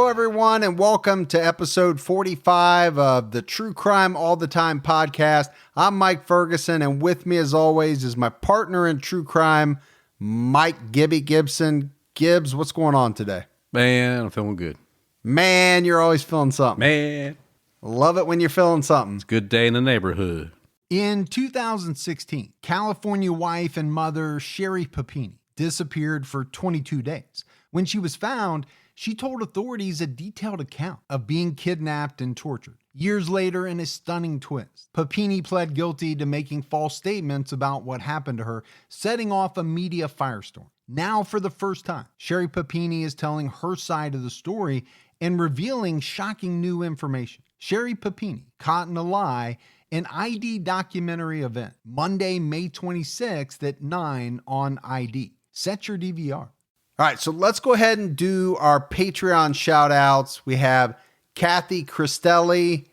Hello, everyone, and welcome to episode 45 of the True Crime All the Time podcast. I'm Mike Ferguson, and with me, as always, is my partner in true crime, Mike Gibson. Gibbs, what's going on today? Man, I'm feeling good. Man, you're always feeling something. Man. Love it when you're feeling something. It's a good day in the neighborhood. In 2016, California wife and mother Sherry Papini disappeared for 22 days. When she was found, she told authorities a detailed account of being kidnapped and tortured. Years later, in a stunning twist, Papini pled guilty to making false statements about what happened to her, setting off a media firestorm. Now, for the first time, Sherry Papini is telling her side of the story and revealing shocking new information. Sherry Papini, Caught in a Lie, an ID documentary event, Monday, May 26th at 9 on ID. Set your DVR. All right, so let's go ahead and do our Patreon shout outs. We have Kathy Cristelli.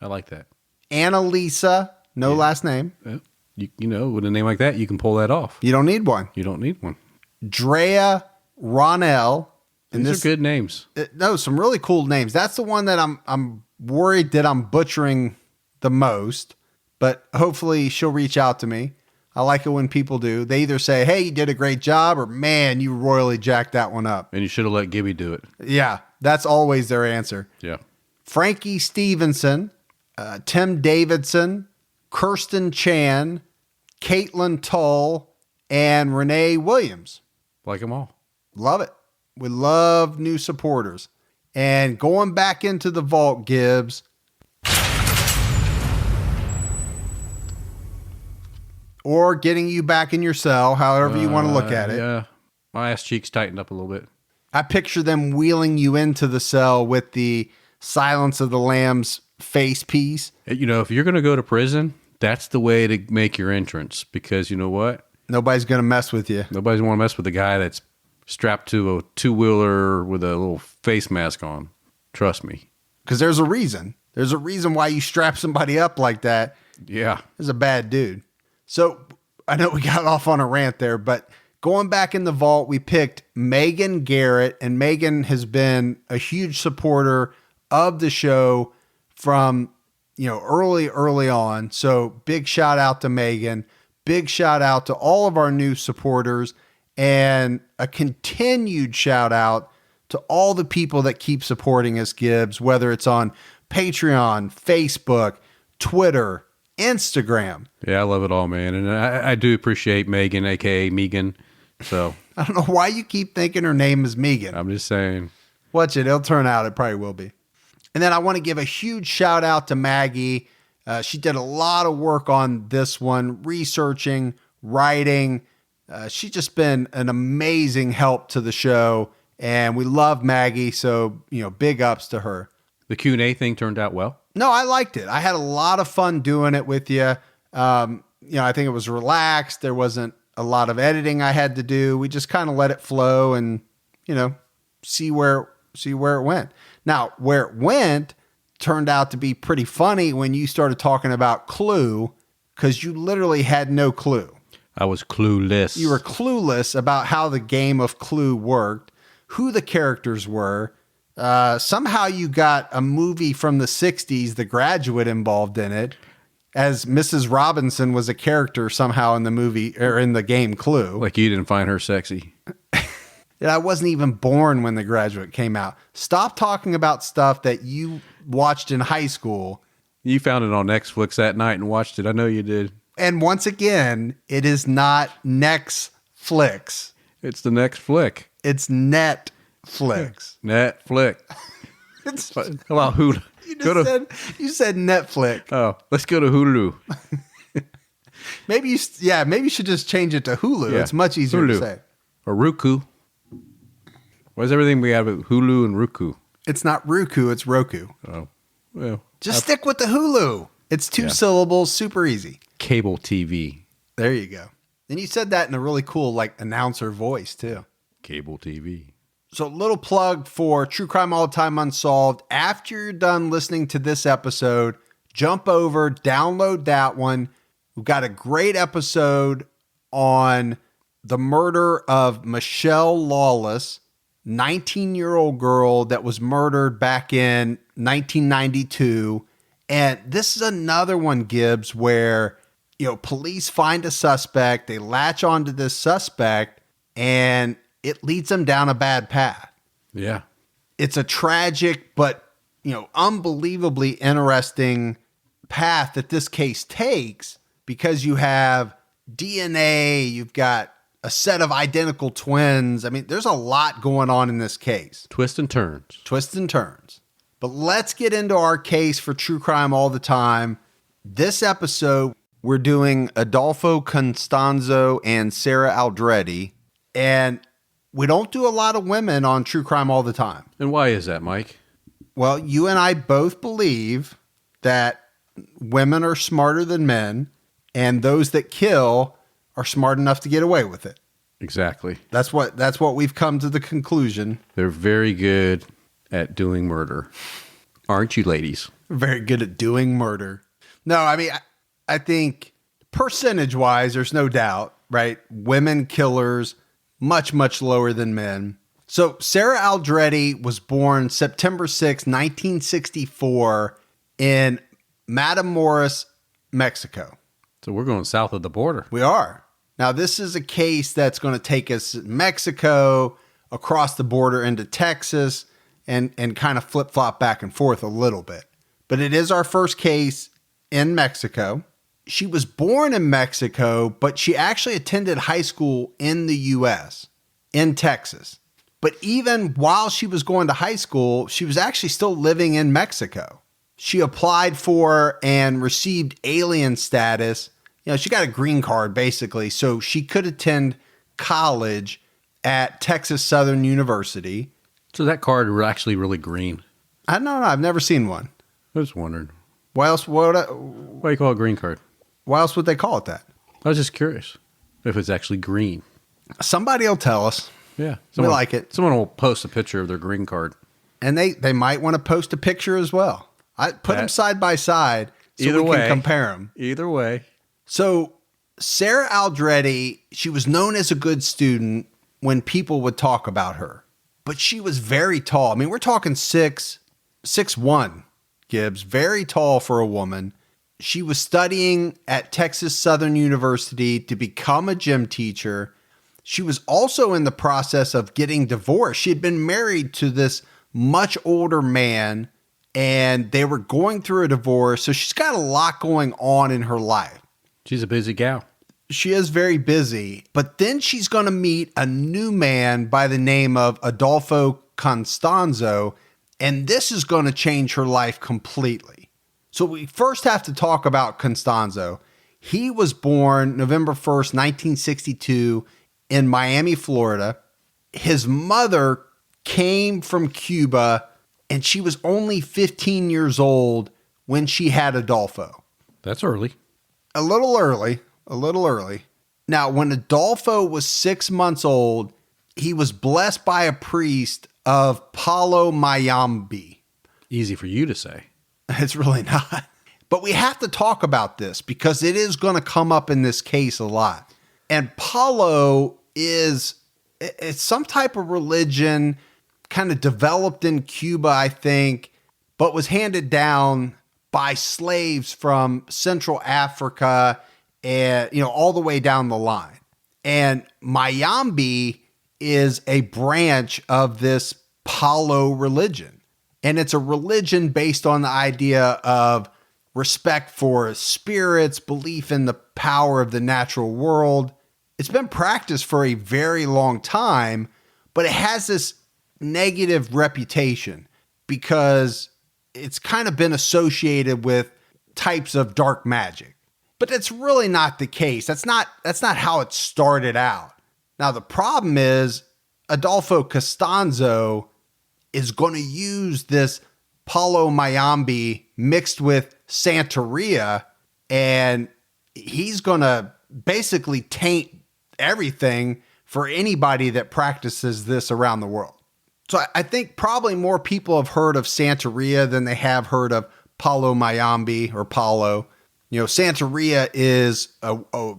I like that. Annalisa, no last name. You know, with a name like that, you can pull that off. You don't need one. You don't need one. Drea Ronell. These are good names. No, some really cool names. That's the one that I'm worried that I'm butchering the most, but hopefully she'll reach out to me. I like it when people do. They either say, hey, you did a great job, or man, you royally jacked that one up. And you should have let Gibby do it. Yeah, that's always their answer. Yeah. Frankie Stevenson, Tim Davidson, Kirsten Chan, Caitlin Tull, and Renee Williams. Like them all. Love it. We love new supporters. And going back into the vault, Gibbs, or getting you back in your cell, however you want to look at it. Yeah. My ass cheeks tightened up a little bit. I picture them wheeling you into the cell with the Silence of the Lambs face piece. You know, if you're going to go to prison, that's the way to make your entrance. Because you know what? Nobody's going to mess with you. Nobody's want to mess with the guy that's strapped to a two-wheeler with a little face mask on. Trust me. Because there's a reason. There's a reason why you strap somebody up like that. Yeah. He's a bad dude. So I know we got off on a rant there, but going back in the vault, we picked Megan Garrett, and Megan has been a huge supporter of the show from, early on. So big shout out to Megan, big shout out to all of our new supporters, and a continued shout out to all the people that keep supporting us, Gibbs, whether it's on Patreon, Facebook, Twitter, Instagram. Yeah, I love it all, man. And I do appreciate Megan, a.k.a. Megan. So I don't know why you keep thinking her name is Megan. I'm just saying. Watch it. It'll turn out. It probably will be. And then I want to give a huge shout out to Maggie. She did a lot of work on this one, researching, writing. She's just been an amazing help to the show. And we love Maggie. So, big ups to her. The Q&A thing turned out well. No, I liked it. I had a lot of fun doing it with you. I think it was relaxed. There wasn't a lot of editing I had to do. We just kind of let it flow and, see where it went. Now, where it went turned out to be pretty funny when you started talking about Clue, because you literally had no clue. I was clueless. You were clueless about how the game of Clue worked, who the characters were. Somehow you got a movie from the 60s, The Graduate, involved in it, as Mrs. Robinson was a character somehow in the movie or in the game Clue. Like you didn't find her sexy. I wasn't even born when The Graduate came out. Stop talking about stuff that you watched in high school. You found it on Netflix that night and watched it. I know you did. And once again, it is not Netflix. It's the next flick. It's Netflix. Netflix. How about Hulu? You said Netflix. Oh, let's go to Hulu. Maybe you should just change it to Hulu. Yeah. It's much easier to say. Or Roku. Why's everything we have at Hulu and Roku? It's not Roku, it's Roku. Oh, well. Just stick with the Hulu. It's two syllables, super easy. Cable TV. There you go. And you said that in a really cool, announcer voice, too. Cable TV. So, little plug for True Crime All the Time Unsolved. After you're done listening to this episode, jump over, download that one. We've got a great episode on the murder of Michelle Lawless. 19-year-old girl that was murdered back in 1992. And this is another one, Gibbs, where, police find a suspect, they latch onto this suspect, and it leads them down a bad path. Yeah. It's a tragic, but, unbelievably interesting path that this case takes, because you have DNA, you've got a set of identical twins. I mean, there's a lot going on in this case. Twists and turns. But let's get into our case for True Crime All the Time. This episode, we're doing Adolpho Constanzo and Sara Aldrete. And we don't do a lot of women on True Crime All the Time. And why is that, Mike? Well, you and I both believe that women are smarter than men, and those that kill are smart enough to get away with it. Exactly. That's what we've come to the conclusion. They're very good at doing murder. Aren't you, ladies? Very good at doing murder. No, I mean, I think percentage-wise, there's no doubt, right? Women killers, much, much lower than men. So Sara Aldrete was born September 6, 1964 in Matamoros, Mexico. So we're going south of the border. We are. Now, this is a case that's going to take us to Mexico, across the border into Texas, and kind of flip-flop back and forth a little bit. But it is our first case in Mexico. She was born in Mexico, but she actually attended high school in the U.S., in Texas. But even while she was going to high school, she was actually still living in Mexico. She applied for and received alien status. She got a green card, basically, so she could attend college at Texas Southern University. So that card were actually really green. I don't know. I've never seen one. I was wondering. Why else? Why do you call it green card? Why else would they call it that? I was just curious if it's actually green. Somebody will tell us. Yeah. We like it. Someone will post a picture of their green card. And they might want to post a picture as well. I put them side by side so Either we way. can compare them. Either way. So Sara Aldrete, she was known as a good student when people would talk about her. But she was very tall. I mean, we're talking 6'1", Gibbs. Very tall for a woman. She was studying at Texas Southern University to become a gym teacher. She was also in the process of getting divorced. She had been married to this much older man, and they were going through a divorce. So she's got a lot going on in her life. She's a busy gal. She is very busy, but then she's going to meet a new man by the name of Adolpho Constanzo, and this is going to change her life completely. So we first have to talk about Contstanzo. He was born November 1st, 1962 in Miami, Florida. His mother came from Cuba, and she was only 15 years old when she had Adolpho. That's early. A little early. Now, when Adolpho was 6 months old, he was blessed by a priest of Palo Mayombe. Easy for you to say. It's really not. But we have to talk about this because it is going to come up in this case a lot. And Palo it's some type of religion kind of developed in Cuba, I think, but was handed down by slaves from Central Africa and, all the way down the line. And Mayombe is a branch of this Palo religion. And it's a religion based on the idea of respect for spirits, belief in the power of the natural world. It's been practiced for a very long time, but it has this negative reputation because it's kind of been associated with types of dark magic. But that's really not the case. That's not how it started out. Now, the problem is Adolpho Constanzo is going to use this Palo Mayombe mixed with Santeria, and he's going to basically taint everything for anybody that practices this around the world. So I think probably more people have heard of Santeria than they have heard of Palo Mayombe or Palo. Santeria is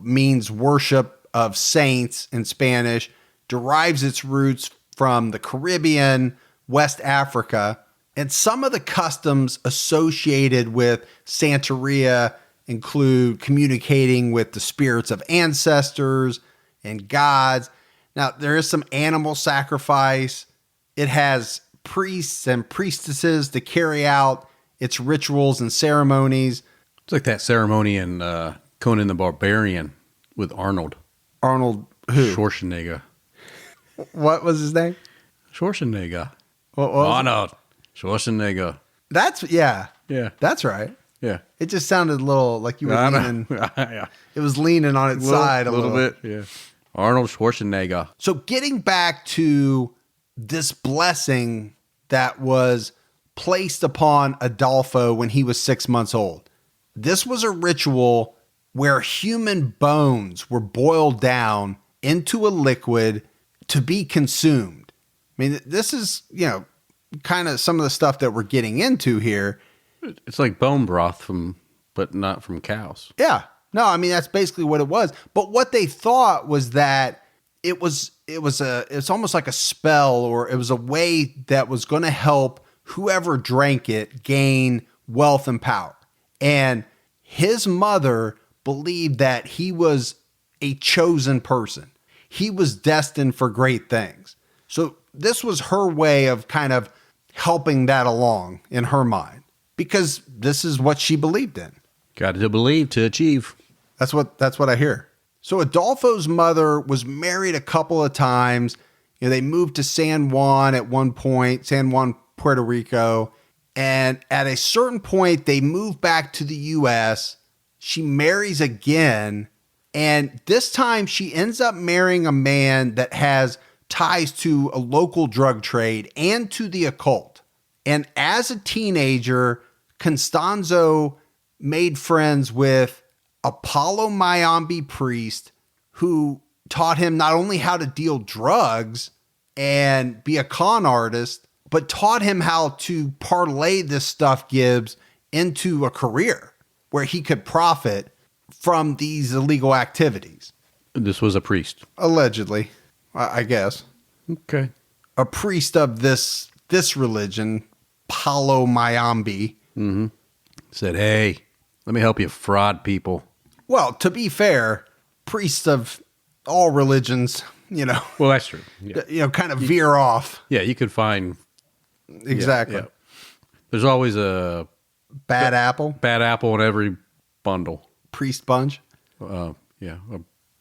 means worship of saints in Spanish, derives its roots from the Caribbean, West Africa, and some of the customs associated with Santeria include communicating with the spirits of ancestors and gods. Now, there is some animal sacrifice. It has priests and priestesses to carry out its rituals and ceremonies. It's like that ceremony in Conan the Barbarian with Arnold Arnold, who? Schwarzenegger. What was his name? Schwarzenegger. What was it? Arnold Schwarzenegger. Yeah. Yeah. That's right. Yeah. It just sounded a little like you were leaning. Yeah. It was leaning on its side a little bit. Yeah. Arnold Schwarzenegger. So getting back to this blessing that was placed upon Adolpho when he was 6 months old. This was a ritual where human bones were boiled down into a liquid to be consumed. I mean, this is, kind of some of the stuff that we're getting into here. It's like bone broth but not from cows. Yeah. No, I mean, that's basically what it was. But what they thought was that it's almost like a spell, or it was a way that was going to help whoever drank it gain wealth and power. And his mother believed that he was a chosen person. He was destined for great things. So this was her way of kind of helping that along in her mind, because this is what she believed in. Got to believe to achieve. That's what I hear. So Adolfo's mother was married a couple of times. They moved to San Juan at one point, San Juan, Puerto Rico. And at a certain point, they moved back to the U.S. She marries again. And this time she ends up marrying a man that has ties to a local drug trade and to the occult. And as a teenager, Constanzo made friends with Apollo Mayambe priest, who taught him not only how to deal drugs and be a con artist, but taught him how to parlay this stuff Gibbs into a career where he could profit from these illegal activities. This was a priest. Allegedly, I guess. Okay. A priest of this religion, Apollo Mayambe. Mm-hmm. Said, hey, let me help you fraud people. Well, to be fair, priests of all religions, Well, that's true. Yeah. Kind of veer off. Yeah, you could find. Exactly. Yeah. There's always a Bad apple, bad apple in every bundle. priest bunch. A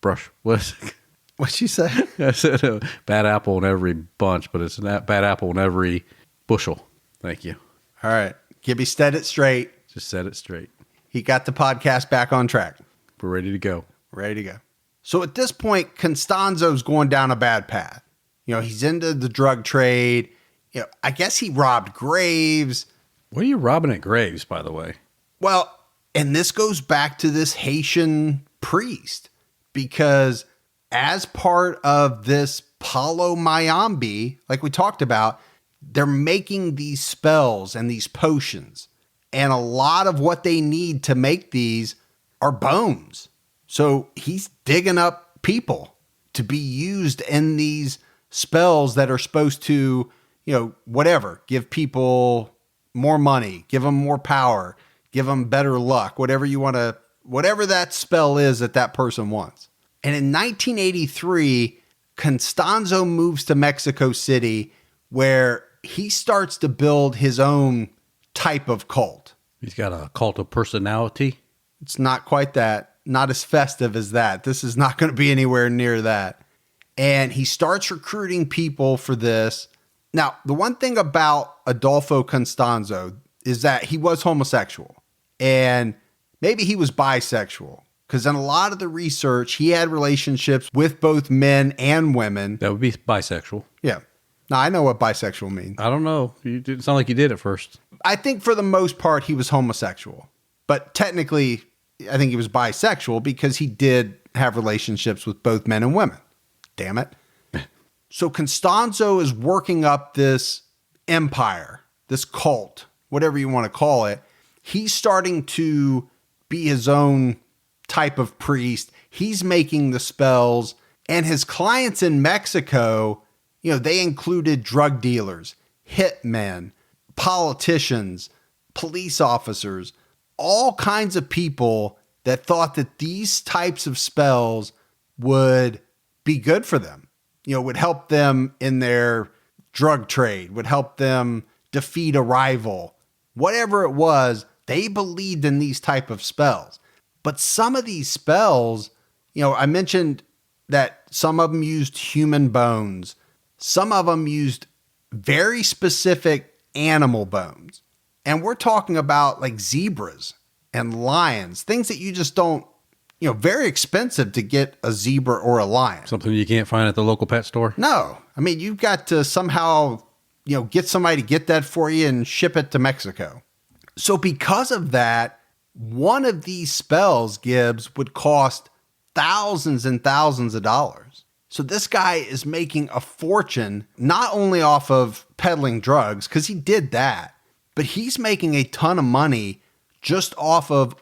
brush. What is it? What'd you say? I said a bad apple in every bunch, but it's a bad apple in every bushel. Thank you. All right. Gibby said it straight. Just set it straight. He got the podcast back on track. We're ready to go. Ready to go. So at this point, Constanzo's going down a bad path. He's into the drug trade. I guess he robbed graves. What are you robbing at graves, by the way? Well, and this goes back to this Haitian priest, because as part of this Paulo Mayambe, like we talked about, they're making these spells and these potions. And a lot of what they need to make these are bones. So he's digging up people to be used in these spells that are supposed to, whatever, give people more money, give them more power, give them better luck, whatever that spell is that person wants. And in 1983, Constanzo moves to Mexico City, where he starts to build his own type of cult. He's got a cult of personality. It's not quite that, not as festive as that. This is not going to be anywhere near that. And he starts recruiting people for this. Now, the one thing about Adolpho Constanzo is that he was homosexual, and maybe he was bisexual, because in a lot of the research, he had relationships with both men and women. That would be bisexual. Yeah. Now, I know what bisexual means. I don't know. You didn't sound like you did at first. I think for the most part, he was homosexual. But technically, I think he was bisexual because he did have relationships with both men and women. Damn it. So Constanzo is working up this empire, this cult, whatever you want to call it. He's starting to be his own type of priest. He's making the spells, and his clients in Mexico, They included drug dealers, hitmen, politicians, police officers, all kinds of people that thought that these types of spells would be good for them, would help them in their drug trade, would help them defeat a rival. Whatever it was, they believed in these type of spells. But some of these spells, I mentioned that some of them used human bones. Some of them used very specific animal bones. And we're talking about like zebras and lions, things that you just don't, very expensive to get a zebra or a lion. Something you can't find at the local pet store? No. I mean, you've got to somehow, get somebody to get that for you and ship it to Mexico. So because of that, one of these spells, Gibbs, would cost thousands and thousands of dollars. So this guy is making a fortune, not only off of peddling drugs, because he did that, but he's making a ton of money just off of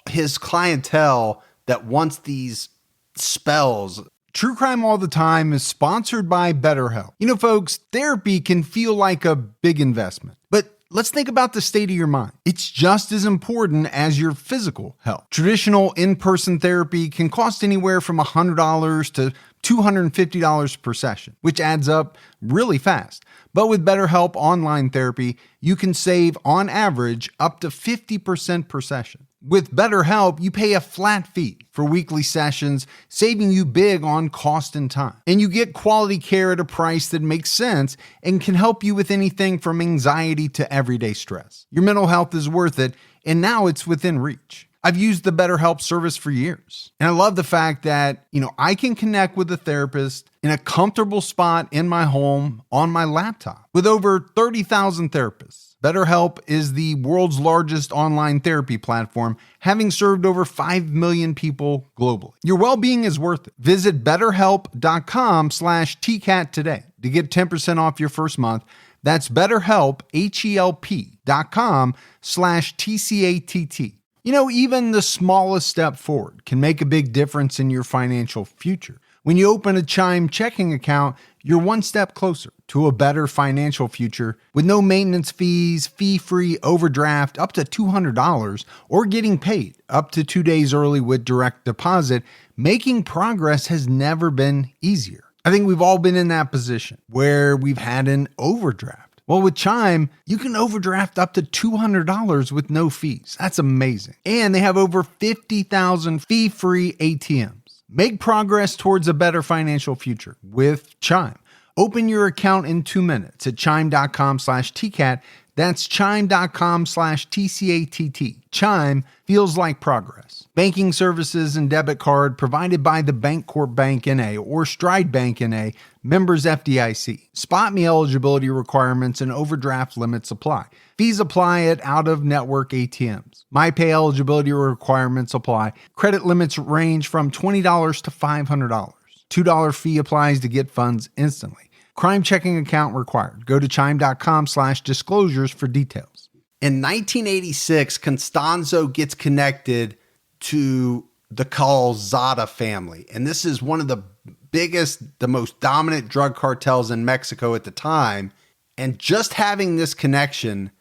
his clientele that wants these spells. True Crime All the Time is sponsored by BetterHelp. Folks, therapy can feel like a big investment, but let's think about the state of your mind. It's just as important as your physical health. Traditional in-person therapy can cost anywhere from $100 to $250 per session, which adds up really fast. But with BetterHelp Online Therapy, you can save, on average, up to 50% per session. With BetterHelp, you pay a flat fee for weekly sessions, saving you big on cost and time. And you get quality care at a price that makes sense and can help you with anything from anxiety to everyday stress. Your mental health is worth it, and now it's within reach. I've used the BetterHelp service for years, and I love the fact that, I can connect with a therapist in a comfortable spot in my home on my laptop. With over 30,000 therapists, BetterHelp is the world's largest online therapy platform, having served over 5 million people globally. Your well-being is worth it. Visit BetterHelp.com/TCAT today to get 10% off your first month. That's BetterHelp, HELP.com/TCATT. Even the smallest step forward can make a big difference in your financial future. When you open a Chime checking account, you're one step closer to a better financial future with no maintenance fees, fee-free overdraft up to $200, or getting paid up to 2 days early with direct deposit. Making progress has never been easier. I think we've all been in that position where we've had an overdraft. Well, with Chime, you can overdraft up to $200 with no fees. That's amazing. And they have over 50,000 fee-free ATMs. Make progress towards a better financial future with Chime. Open your account in 2 minutes at chime.com/TCAT. That's chime.com/TCATT. Chime feels like progress. Banking services and debit card provided by the Bancorp Bank N.A. or Stride Bank N.A., members FDIC. Spot me eligibility requirements and overdraft limits apply. Fees apply at out-of-network ATMs. MyPay eligibility requirements apply. Credit limits range from $20 to $500. $2 fee applies to get funds instantly. Crime checking account required. Go to chime.com/disclosures for details. In 1986, Contstanzo gets connected to the Calzada family. And this is one of the biggest, the most dominant drug cartels in Mexico at the time. And just having this connection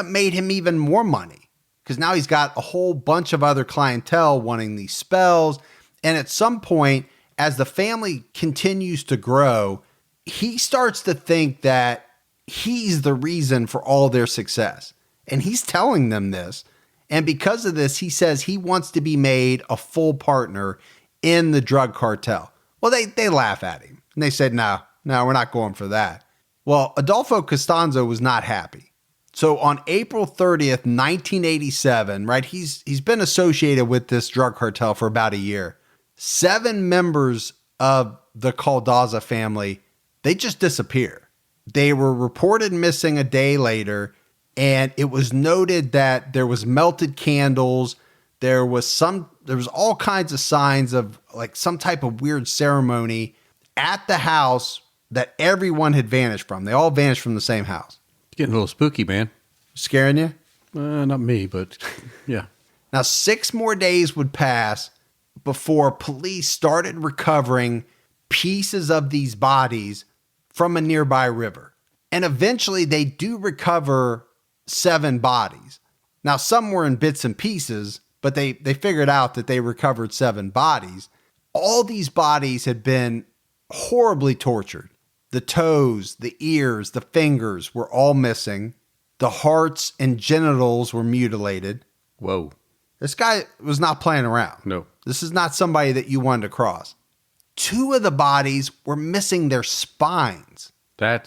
made him even more money, because now he's got a whole bunch of other clientele wanting these spells. And at some point, as the family continues to grow, he starts to think that he's the reason for all their success. And he's telling them this. And because of this, he says he wants to be made a full partner in the drug cartel. Well, they laugh at him. And they said, no, we're not going for that. Well, Adolpho Constanzo was not happy. So on April 30th, 1987, right, he's been associated with this drug cartel for about a year. 7 members of the Caldaza family, they just disappear. They were reported missing a day later, and it was noted that there was melted candles. There was all kinds of signs of like some type of weird ceremony at the house that everyone had vanished from. They all vanished from the same house. It's getting a little spooky, man. Scaring you? Not me, but yeah. Now, 6 more days would pass before police started recovering pieces of these bodies from a nearby river. And eventually they do recover 7 bodies. Now, some were in bits and pieces, but they figured out that they recovered 7 bodies. All these bodies had been horribly tortured. The toes, the ears, the fingers were all missing. The hearts and genitals were mutilated. Whoa. This guy was not playing around. No. This is not somebody that you wanted to cross. 2 of the bodies were missing their spines. That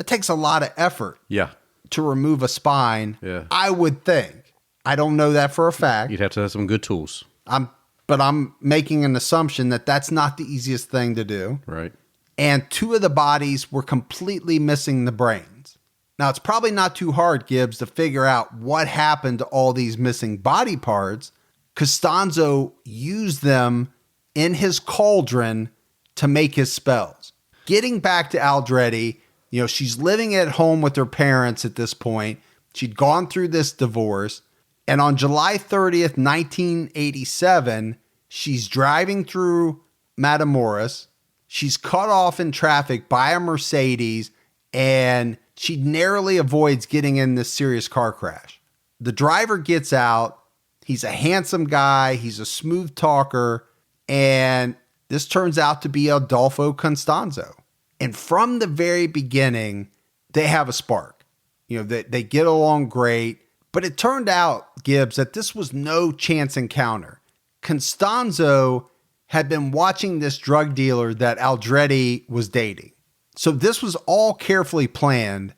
takes a lot of effort. Yeah. To remove a spine. Yeah. I would think. I don't know that for a fact. You'd have to have some good tools. But I'm making an assumption that that's not the easiest thing to do. Right. And 2 of the bodies were completely missing the brains. Now, it's probably not too hard, Gibbs, to figure out what happened to all these missing body parts. Costanzo used them in his cauldron to make his spells. Getting back to Aldrete, she's living at home with her parents at this point. She'd gone through this divorce. And on July 30th, 1987, she's driving through Matamoros. She's cut off in traffic by a Mercedes, and she narrowly avoids getting in this serious car crash. The driver gets out. He's a handsome guy. He's a smooth talker. And this turns out to be Adolpho Constanzo. And from the very beginning, they have a spark. They get along great. But it turned out, Gibbs, that this was no chance encounter. Contstanzo had been watching this drug dealer that Aldrete was dating. So this was all carefully planned,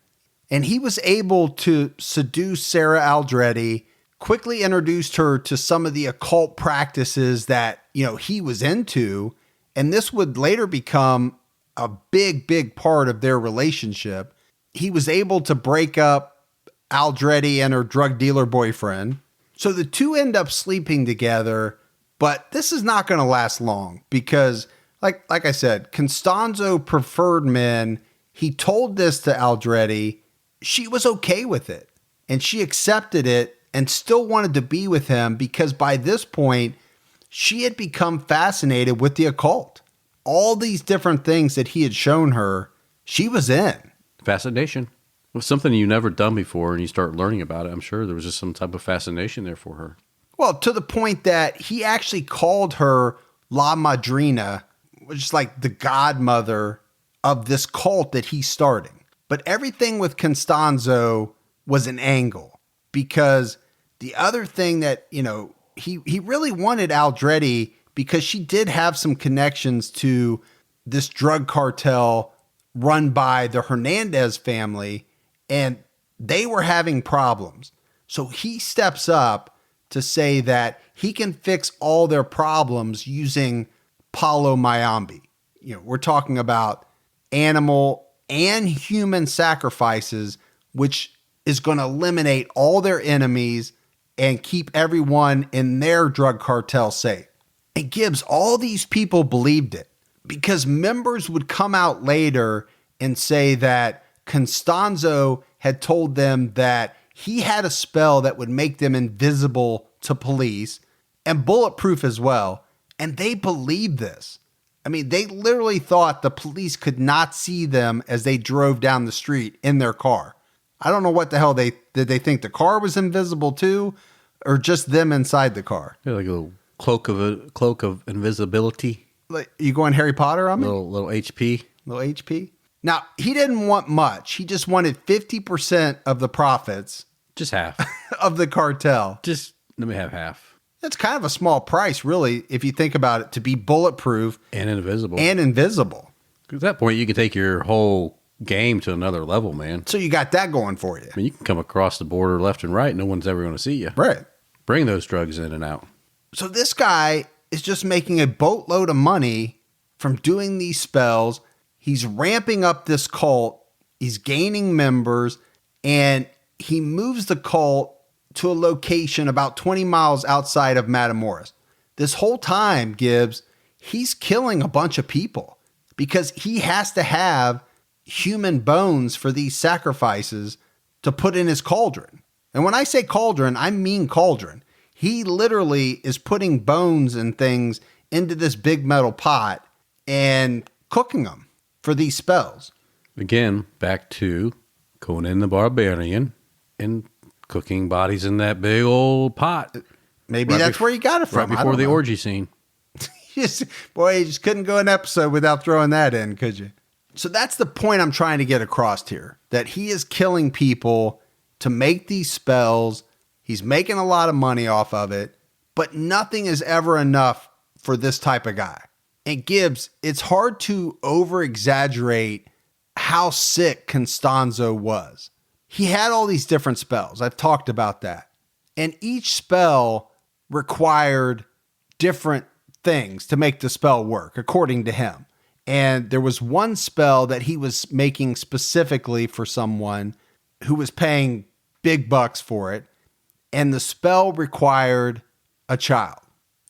and he was able to seduce Sara Aldrete, quickly introduced her to some of the occult practices that, he was into, and this would later become a big, big part of their relationship. He was able to break up Aldrete and her drug dealer boyfriend. So the 2 end up sleeping together, but this is not going to last long because, like I said, Costanzo preferred men. He told this to Aldrete. She was okay with it, and she accepted it and still wanted to be with him because by this point, she had become fascinated with the occult. All these different things that he had shown her, she was in. Fascination. It was something you never done before, and you start learning about it. I'm sure there was just some type of fascination there for her. Well, to the point that he actually called her La Madrina, which is like the godmother of this cult that he's starting. But everything with Costanzo was an angle because the other thing that, he really wanted Aldrete because she did have some connections to this drug cartel run by the Hernandez family, and they were having problems. So he steps up to say that he can fix all their problems using Palo Mayombe. We're talking about animal and human sacrifices, which is going to eliminate all their enemies and keep everyone in their drug cartel safe. And Gibbs, all these people believed it because members would come out later and say that Costanzo had told them that he had a spell that would make them invisible to police and bulletproof as well. And they believed this. I mean, they literally thought the police could not see them as they drove down the street in their car. I don't know what the hell did they think the car was invisible too, or just them inside the car? Yeah, like a little cloak of invisibility. Like, you going Harry Potter on me? Little HP. Little HP. Now, he didn't want much. He just wanted 50% of the profits. Just half. Of the cartel. Just let me have half. That's kind of a small price, really, if you think about it, to be bulletproof. And invisible. At that point, you can take your whole game to another level, man. So you got that going for you. I mean, you can come across the border left and right. No one's ever going to see you. Right. Bring those drugs in and out. So this guy is just making a boatload of money from doing these spells. He's ramping up this cult. He's gaining members, and he moves the cult to a location about 20 miles outside of Matamoros. This whole time, Gibbs, he's killing a bunch of people because he has to have human bones for these sacrifices to put in his cauldron. And when I say cauldron, I mean cauldron. He literally is putting bones and things into this big metal pot and cooking them. for these spells. Again, back to Conan the Barbarian and cooking bodies in that big old pot. Maybe that's where you got it from. Right before the orgy scene. Boy, you just couldn't go an episode without throwing that in, could you? So that's the point I'm trying to get across here, that he is killing people to make these spells. He's making a lot of money off of it, but nothing is ever enough for this type of guy. And Gibbs, it's hard to over-exaggerate how sick Contstanzo was. He had all these different spells. I've talked about that. And each spell required different things to make the spell work, according to him. And there was one spell that he was making specifically for someone who was paying big bucks for it. And the spell required a child.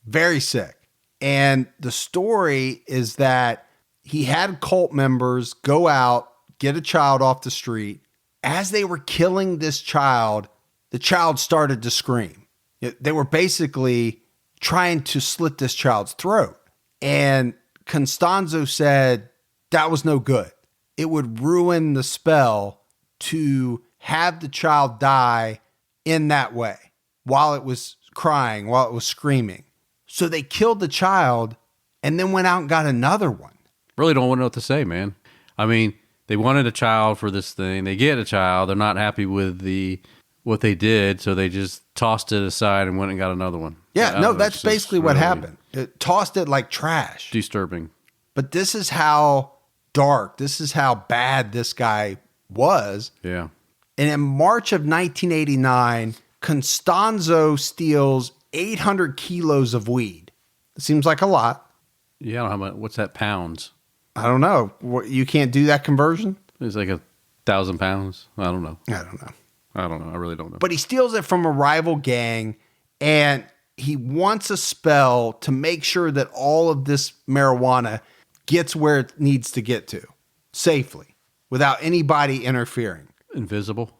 Very sick. And the story is that he had cult members go out, get a child off the street. As they were killing this child, the child started to scream. They were basically trying to slit this child's throat. And Contstanzo said that was no good. It would ruin the spell to have the child die in that way while it was crying, while it was screaming. So they killed the child and then went out and got another one. Really don't want to know what to say, man. I mean, they wanted a child for this thing. They get a child. They're not happy with what they did, so they just tossed it aside and went and got another one. Yeah, no, that's basically what happened. It tossed it like trash. Disturbing. But this is how dark, this is how bad this guy was. Yeah. And in March of 1989, Contstanzo steals 800 kilos of weed. It seems like a lot. Yeah, I don't know how much. What's that, pounds? I don't know. You can't do that conversion? It's like 1,000 pounds. I don't know. I don't know. I really don't know. But he steals it from a rival gang, and he wants a spell to make sure that all of this marijuana gets where it needs to get to safely without anybody interfering. Invisible.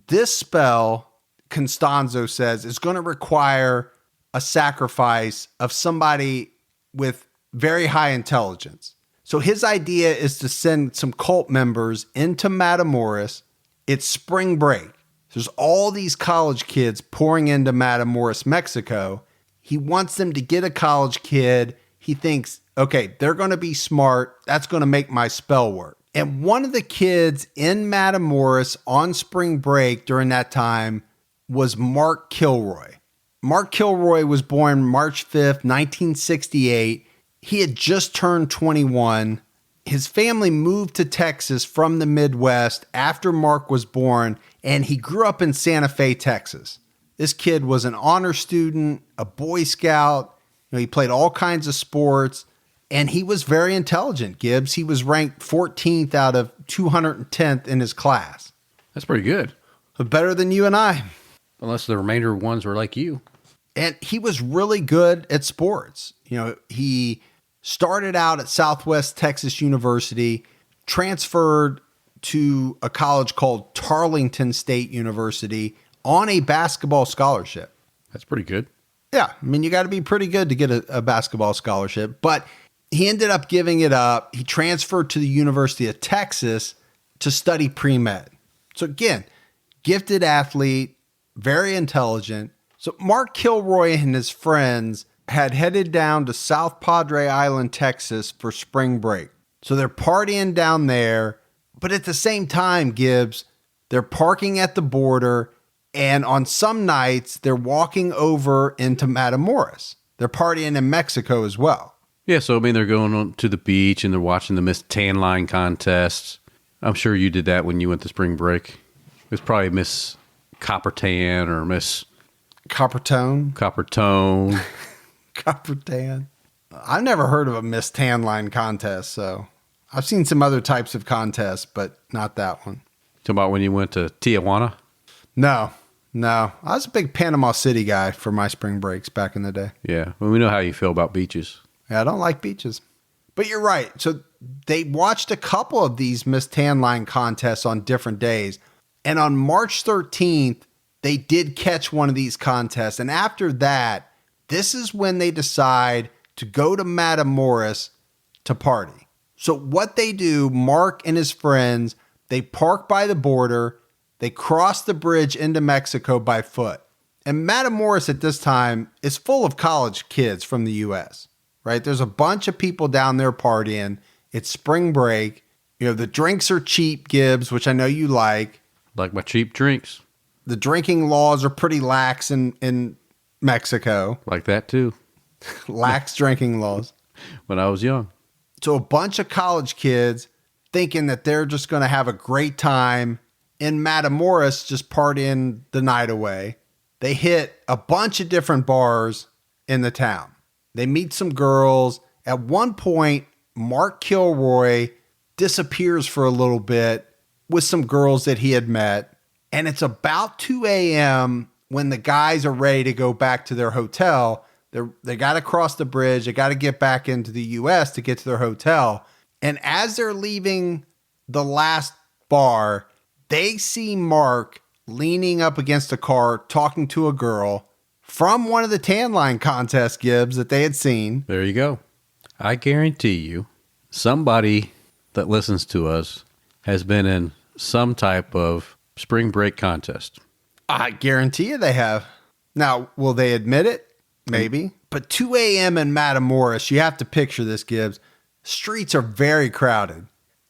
This spell, Contstanzo says, is going to require a sacrifice of somebody with very high intelligence. So his idea is to send some cult members into Matamoros. It's spring break. There's all these college kids pouring into Matamoros, Mexico. He wants them to get a college kid. He thinks, okay, they're going to be smart. That's going to make my spell work. And one of the kids in Matamoros on spring break during that time was Mark Kilroy. Mark Kilroy was born March 5th, 1968. He had just turned 21. His family moved to Texas from the Midwest after Mark was born, and he grew up in Santa Fe, Texas. This kid was an honor student, a Boy Scout. He played all kinds of sports, and he was very intelligent, Gibbs. He was ranked 14th out of 210th in his class. That's pretty good. Better than you and I. Unless the remainder ones were like you. And he was really good at sports. He started out at Southwest Texas University, transferred to a college called Tarleton State University on a basketball scholarship. That's pretty good. Yeah, I mean, you got to be pretty good to get a basketball scholarship. But he ended up giving it up. He transferred to the University of Texas to study pre-med. So again, gifted athlete, very intelligent. So Mark Kilroy and his friends had headed down to South Padre Island, Texas for spring break. So they're partying down there, but at the same time, Gibbs, they're parking at the border, and on some nights, they're walking over into Matamoros. They're partying in Mexico as well. Yeah, so I mean, they're going on to the beach and they're watching the Miss Tan Line contests. I'm sure you did that when you went to spring break. It was probably Miss Copper Tan or Miss Coppertone. Coppertone. Copper Tan. I've never heard of a Miss Tan Line contest, so I've seen some other types of contests, but not that one. Talking about when you went to Tijuana? No. I was a big Panama City guy for my spring breaks back in the day. Yeah, well, we know how you feel about beaches. Yeah, I don't like beaches. But you're right. So they watched a couple of these Miss Tan Line contests on different days. And on March 13th, they did catch one of these contests. And after that, this is when they decide to go to Matamoros to party. So what they do, Mark and his friends, they park by the border, they cross the bridge into Mexico by foot. And Matamoros at this time is full of college kids from the U.S., right? There's a bunch of people down there partying. It's spring break. The drinks are cheap, Gibbs, which I know you like. Like my cheap drinks. The drinking laws are pretty lax in Mexico. Like that too. Lax drinking laws. When I was young. So a bunch of college kids thinking that they're just going to have a great time in Matamoros, just partying the night away. They hit a bunch of different bars in the town. They meet some girls. At one point, Mark Kilroy disappears for a little bit with some girls that he had met. And it's about 2 a.m. when the guys are ready to go back to their hotel. They got to cross the bridge. They got to get back into the U.S. to get to their hotel. And as they're leaving the last bar, they see Mark leaning up against a car talking to a girl from one of the tan line contest, Gibbs, that they had seen. There you go. I guarantee you somebody that listens to us has been in some type of spring break contest. I guarantee you they have. Now, will they admit it? Maybe. But 2 a.m. in Matamoros, you have to picture this, Gibbs. Streets are very crowded.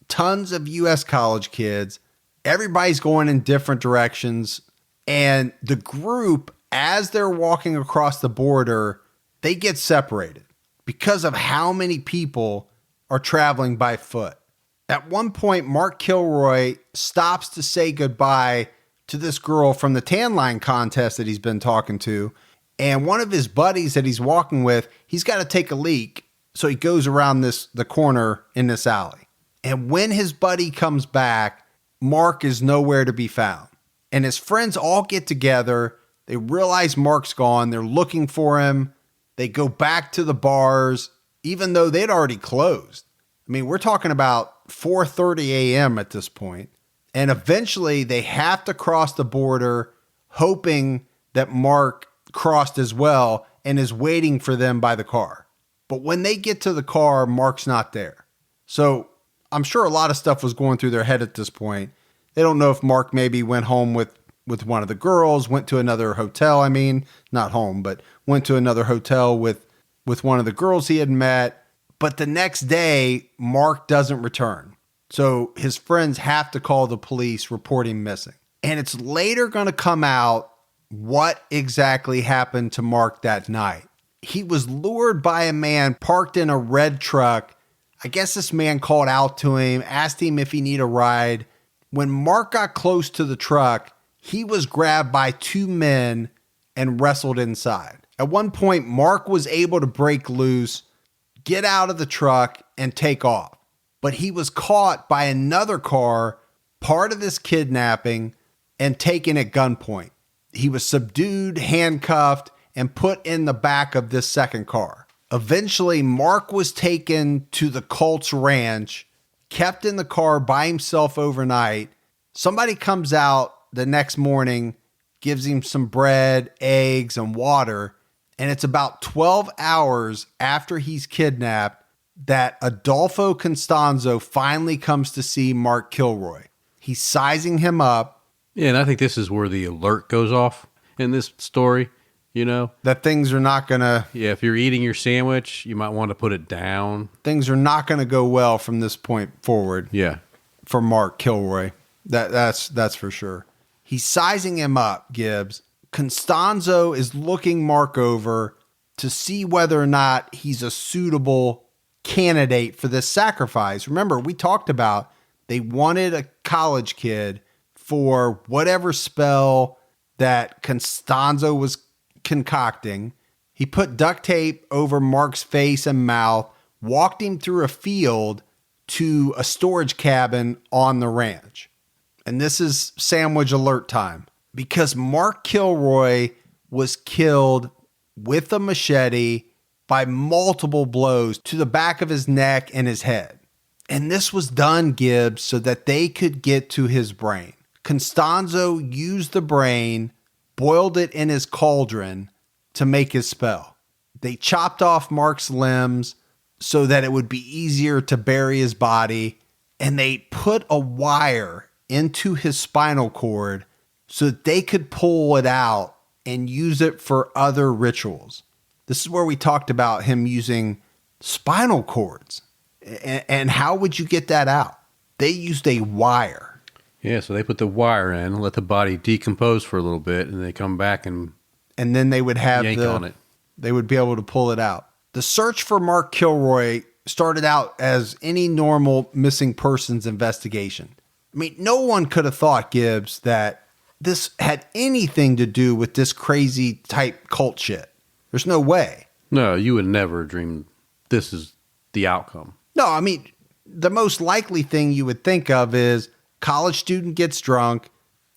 Tons of U.S. college kids. Everybody's going in different directions. And the group, as they're walking across the border, they get separated because of how many people are traveling by foot. At one point, Mark Kilroy stops to say goodbye to this girl from the tan line contest that he's been talking to. And one of his buddies that he's walking with, he's got to take a leak. So he goes around the corner in this alley. And when his buddy comes back, Mark is nowhere to be found. And his friends all get together. They realize Mark's gone. They're looking for him. They go back to the bars, even though they'd already closed. I mean, we're talking about 4:30 a.m. at this point. And eventually they have to cross the border, hoping that Mark crossed as well and is waiting for them by the car. But when they get to the car, Mark's not there. So I'm sure a lot of stuff was going through their head at this point. They don't know if Mark maybe went home with one of the girls, went to another hotel. I mean, not home, but went to another hotel with one of the girls he had met. But the next day, Mark doesn't return. So his friends have to call the police, reporting missing. And it's later going to come out what exactly happened to Mark that night. He was lured by a man parked in a red truck. I guess this man called out to him, asked him if he needed a ride. When Mark got close to the truck, he was grabbed by two men and wrestled inside. At one point, Mark was able to break loose, get out of the truck, and take off. But he was caught by another car, part of this kidnapping, and taken at gunpoint. He was subdued, handcuffed, and put in the back of this second car. Eventually, Mark was taken to the Colts Ranch, kept in the car by himself overnight. Somebody comes out the next morning, gives him some bread, eggs, and water. And it's about 12 hours after he's kidnapped that Adolpho Constanzo finally comes to see Mark Kilroy. He's sizing him up. Yeah, and I think this is where the alert goes off in this story, That things are not going to... Yeah, if you're eating your sandwich, you might want to put it down. Things are not going to go well from this point forward. Yeah. For Mark Kilroy. That's for sure. He's sizing him up, Gibbs. Contstanzo is looking Mark over to see whether or not he's a suitable candidate for this sacrifice. Remember, we talked about they wanted a college kid for whatever spell that Contstanzo was concocting. He put duct tape over Mark's face and mouth, walked him through a field to a storage cabin on the ranch. And this is sandwich alert time because Mark Kilroy was killed with a machete by multiple blows to the back of his neck and his head. And this was done, Gibbs, so that they could get to his brain. Contstanzo used the brain, boiled it in his cauldron to make his spell. They chopped off Mark's limbs, so that it would be easier to bury his body. And they put a wire into his spinal cord so that they could pull it out and use it for other rituals. This is where we talked about him using spinal cords. And how would you get that out? They used a wire. Yeah, so they put the wire in and let the body decompose for a little bit, and they come back and then they would have yank on it. They would be able to pull it out. The search for Mark Kilroy started out as any normal missing persons investigation. I mean, no one could have thought, Gibbs, that this had anything to do with this crazy type cult shit. There's no way. No, you would never dream this is the outcome. No, I mean, the most likely thing you would think of is college student gets drunk.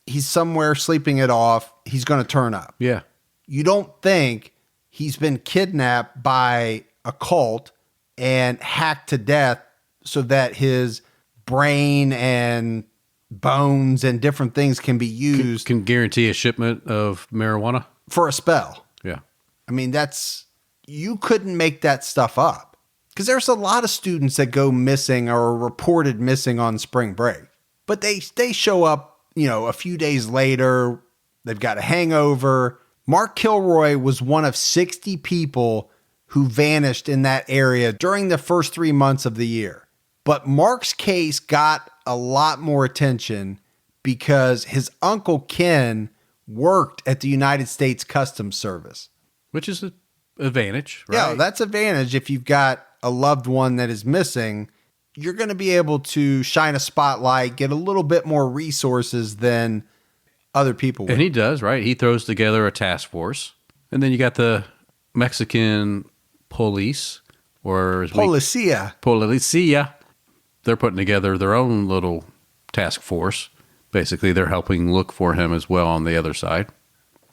He's somewhere sleeping it off. He's going to turn up. Yeah. You don't think he's been kidnapped by a cult and hacked to death so that his brain and bones and different things can be used. Can guarantee a shipment of marijuana? For a spell. Yeah. I mean, you couldn't make that stuff up. Because there's a lot of students that go missing or are reported missing on spring break. But they show up, a few days later. They've got a hangover. Mark Kilroy was one of 60 people who vanished in that area during the first 3 months of the year. But Mark's case got a lot more attention because his uncle Ken worked at the United States Customs Service. Which is an advantage, right? Yeah, that's an advantage. If you've got a loved one that is missing, you're going to be able to shine a spotlight, get a little bit more resources than other people would. And he does, right? He throws together a task force. And then you got the Mexican police, or Policia. They're putting together their own little task force. Basically, they're helping look for him as well on the other side.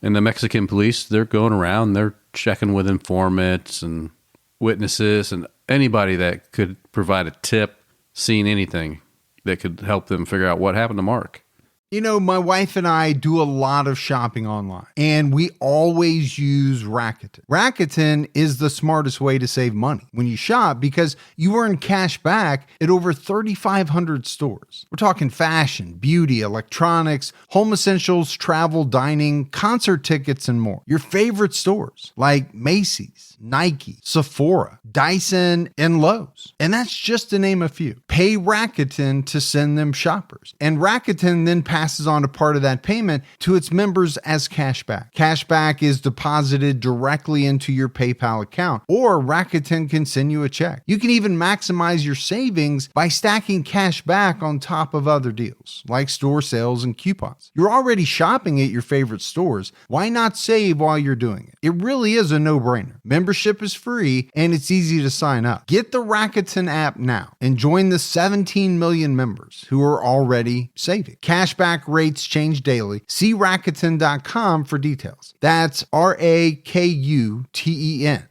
And the Mexican police, they're going around, they're checking with informants and witnesses and anybody that could provide a tip, seen anything that could help them figure out what happened to Mark. My wife and I do a lot of shopping online, and we always use Rakuten. Rakuten is the smartest way to save money when you shop because you earn cash back at over 3,500 stores. We're talking fashion, beauty, electronics, home essentials, travel, dining, concert tickets, and more. Your favorite stores like Macy's, Nike, Sephora, Dyson, and Lowe's. And that's just to name a few. Pay Rakuten to send them shoppers. And Rakuten then passes on a part of that payment to its members as cashback. Cashback is deposited directly into your PayPal account, or Rakuten can send you a check. You can even maximize your savings by stacking cash back on top of other deals, like store sales and coupons. You're already shopping at your favorite stores. Why not save while you're doing it? It really is a no-brainer. Membership is free, and it's easy to sign up. Get the Rakuten app now and join the 17 million members who are already saving. Cashback rates change daily. See Rakuten.com for details. That's Rakuten.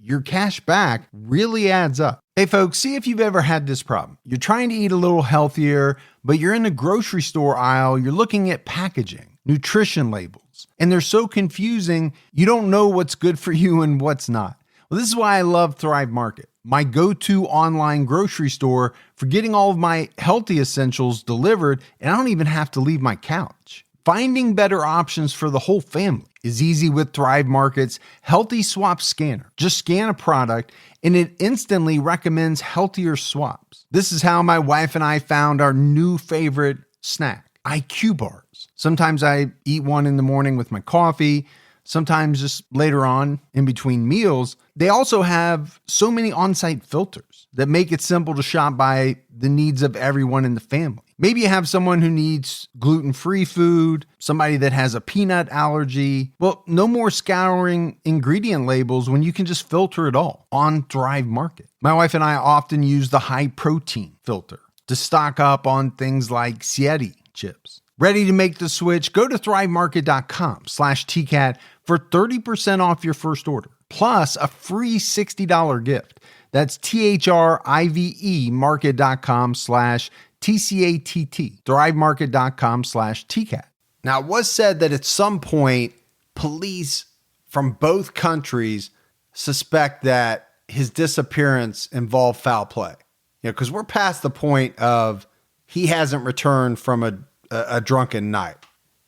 Your cash back really adds up. Hey folks, see if you've ever had this problem. You're trying to eat a little healthier, but you're in the grocery store aisle, you're looking at packaging, nutrition labels, and they're so confusing, you don't know what's good for you and what's not. Well, this is why I love Thrive Market, my go-to online grocery store for getting all of my healthy essentials delivered, and I don't even have to leave my couch. Finding better options for the whole family is easy with Thrive Market's Healthy Swap Scanner. Just scan a product, and it instantly recommends healthier swaps. This is how my wife and I found our new favorite snack, IQ bars. Sometimes I eat one in the morning with my coffee, sometimes just later on in between meals. They also have so many on-site filters that make it simple to shop by the needs of everyone in the family. Maybe you have someone who needs gluten-free food, somebody that has a peanut allergy. Well, no more scouring ingredient labels when you can just filter it all on Thrive Market. My wife and I often use the high protein filter to stock up on things like Sieti chips. Ready to make the switch? Go to thrivemarket.com/TCAT for 30% off your first order, plus a free $60 gift. That's THRIVE market.com/TCATT, thrivemarket.com/TCAT. Now, it was said that at some point, police from both countries suspect that his disappearance involved foul play. Because we're past the point of he hasn't returned from a drunken night.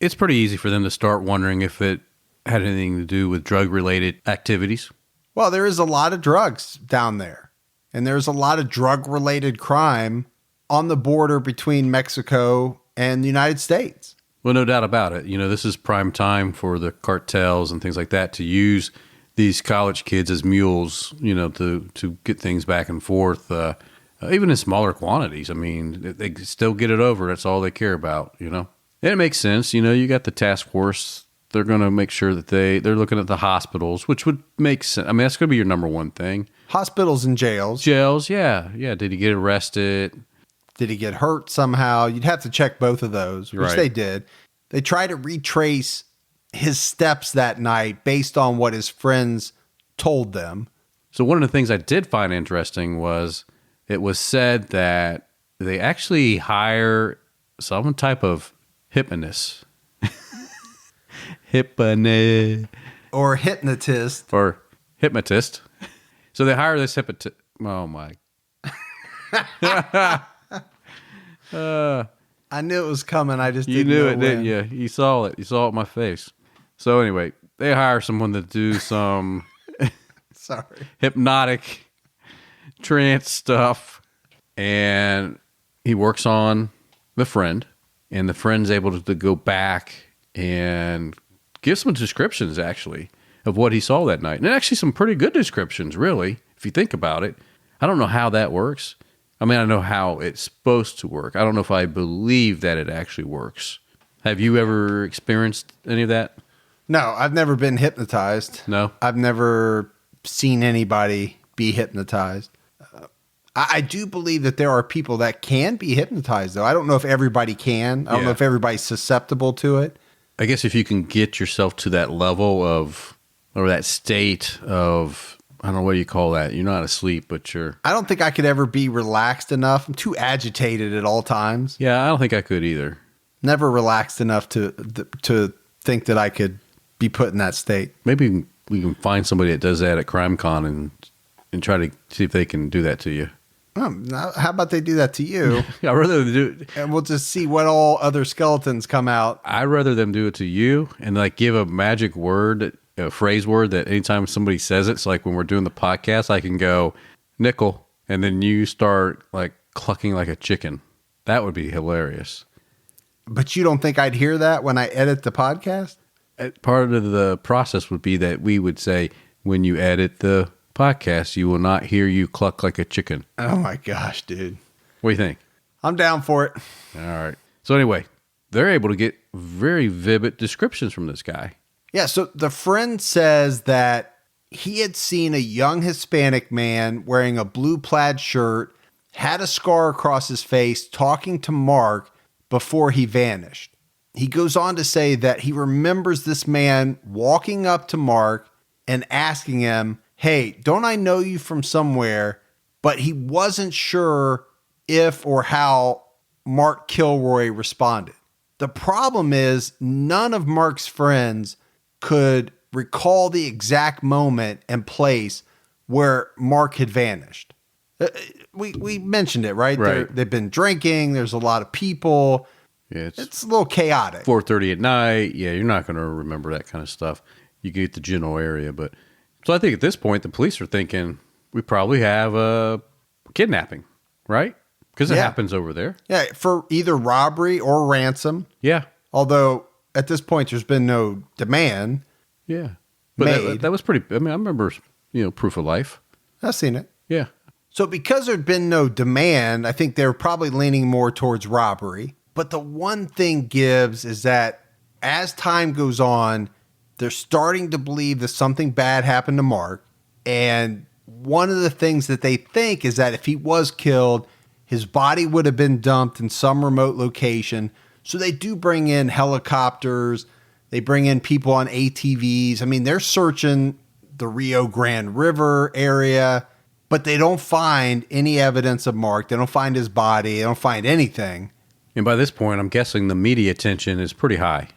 It's pretty easy for them to start wondering if it had anything to do with drug-related activities. Well, there is a lot of drugs down there, and there's a lot of drug-related crime on the border between Mexico and the United States. Well, no doubt about it. This is prime time for the cartels and things like that to use these college kids as mules, to get things back and forth, even in smaller quantities. I mean, they still get it over. That's all they care about, And it makes sense. You got the task force. They're going to make sure that they're looking at the hospitals, which would make sense. I mean, that's going to be your number one thing. Hospitals and jails. Jails, yeah. Yeah. Did he get arrested? Did he get hurt somehow? You'd have to check both of those, which they did. They try to retrace his steps that night based on what his friends told them. So one of the things I did find interesting was it was said that they actually hire some type of hypnotist. Or hypnotist. Or hypnotist. So they hire this hypnotist. Oh, my. I knew it was coming. I just You didn't knew know it, when. didn't you? You saw it. You saw it in my face. So anyway, they hire someone to do some Sorry. hypnotic trance stuff. And he works on the friend. And the friend's able to go back and give some descriptions, actually, of what he saw that night. And actually some pretty good descriptions, really, if you think about it. I don't know how that works. I mean, I know how it's supposed to work. I don't know if I believe that it actually works. Have you ever experienced any of that? No, I've never been hypnotized. No? I've never seen anybody be hypnotized. I do believe that there are people that can be hypnotized, though. I don't know if everybody can. I don't know if everybody's susceptible to it. I guess if you can get yourself to that level of, or that state of, I don't know what you call that. You're not asleep, but you're... I don't think I could ever be relaxed enough. I'm too agitated at all times. Yeah, I don't think I could either. Never relaxed enough to think that I could be put in that state. Maybe we can find somebody that does that at CrimeCon and try to see if they can do that to you. How about they do that to you? I'd rather them do it. And we'll just see what all other skeletons come out. I'd rather them do it to you and like give a magic word, a phrase word that anytime somebody says it, it's like when we're doing the podcast, I can go nickel, and then you start like clucking like a chicken. That would be hilarious. But you don't think I'd hear that when I edit the podcast? Part of the process would be that we would say, when you edit the podcast, you will not hear you cluck like a chicken. Oh my gosh, dude. What do you think? I'm down for it. All right. So anyway, they're able to get very vivid descriptions from this guy. Yeah, so the friend says that he had seen a young Hispanic man wearing a blue plaid shirt, had a scar across his face, talking to Mark before he vanished. He goes on to say that he remembers this man walking up to Mark and asking him, "Hey, don't I know you from somewhere?" But he wasn't sure if or how Mark Kilroy responded. The problem is none of Mark's friends could recall the exact moment and place where Mark had vanished. We mentioned it, right? Right. They've been drinking. There's a lot of people. Yeah, It's a little chaotic. 4:30 at night. Yeah, you're not going to remember that kind of stuff. You get the general area, but so I think at this point the police are thinking we probably have a kidnapping, right? Because it happens over there. Yeah, for either robbery or ransom. Yeah, Although at this point there's been no demand. yeah. But Made. that was pretty. I mean, I remember proof of life. I've seen it. Yeah, So because there'd been no demand, I think they're probably leaning more towards robbery. But the one thing Gibbs is that as time goes on, they're starting to believe that something bad happened to Mark. And one of the things that they think is that if he was killed, his body would have been dumped in some remote location. So they do bring in helicopters. They bring in people on ATVs. I mean, they're searching the Rio Grande River area, but they don't find any evidence of Mark. They don't find his body. They don't find anything. and by this point, I'm guessing the media attention is pretty high.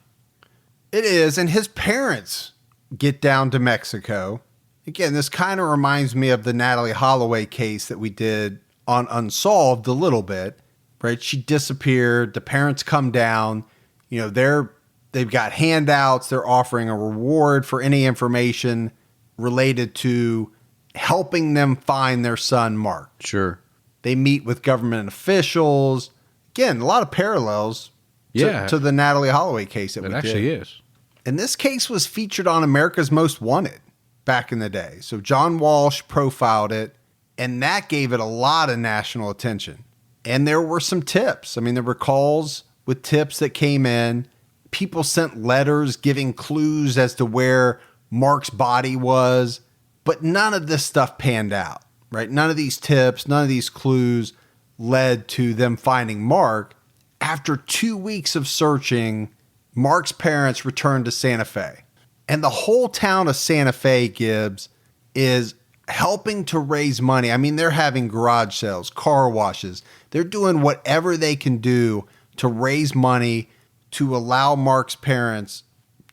It is. And his parents get down to Mexico. Again, this kind of reminds me of the Natalie Holloway case that we did on Unsolved a little bit, right? She disappeared. The parents come down. They've got handouts. They're offering a reward for any information related to helping them find their son, Mark. Sure. They meet with government officials. Again, a lot of parallels to the Natalie Holloway case that we did. It actually is. And this case was featured on America's Most Wanted back in the day. So John Walsh profiled it, and that gave it a lot of national attention. And there were some tips. I mean, there were calls with tips that came in. People sent letters giving clues as to where Mark's body was, but none of this stuff panned out, right? None of these tips, none of these clues led to them finding Mark. After 2 weeks of searching, Mark's parents returned to Santa Fe. And the whole town of Santa Fe, Gibbs, is helping to raise money. I mean, they're having garage sales, car washes. They're doing whatever they can do to raise money to allow Mark's parents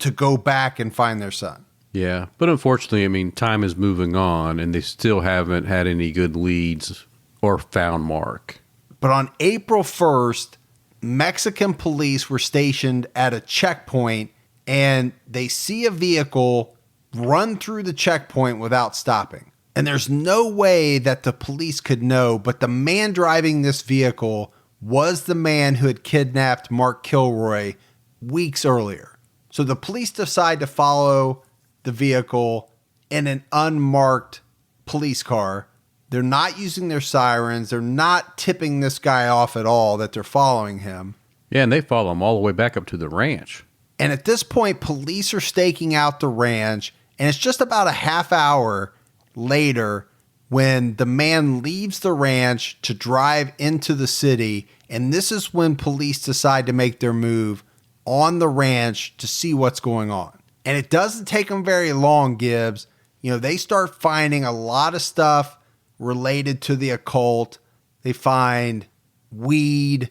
to go back and find their son. Yeah. But unfortunately, I mean, time is moving on and they still haven't had any good leads or found Mark. But on April 1st, Mexican police were stationed at a checkpoint and they see a vehicle run through the checkpoint without stopping. And there's no way that the police could know, but the man driving this vehicle was the man who had kidnapped Mark Kilroy weeks earlier. So the police decide to follow the vehicle in an unmarked police car. They're not using their sirens. They're not tipping this guy off at all that they're following him. Yeah, and they follow him all the way back up to the ranch. And at this point, police are staking out the ranch, and it's just about a half hour later when the man leaves the ranch to drive into the city, and this is when police decide to make their move on the ranch to see what's going on. And it doesn't take them very long, Gibbs. They start finding a lot of stuff related to the occult. They find weed,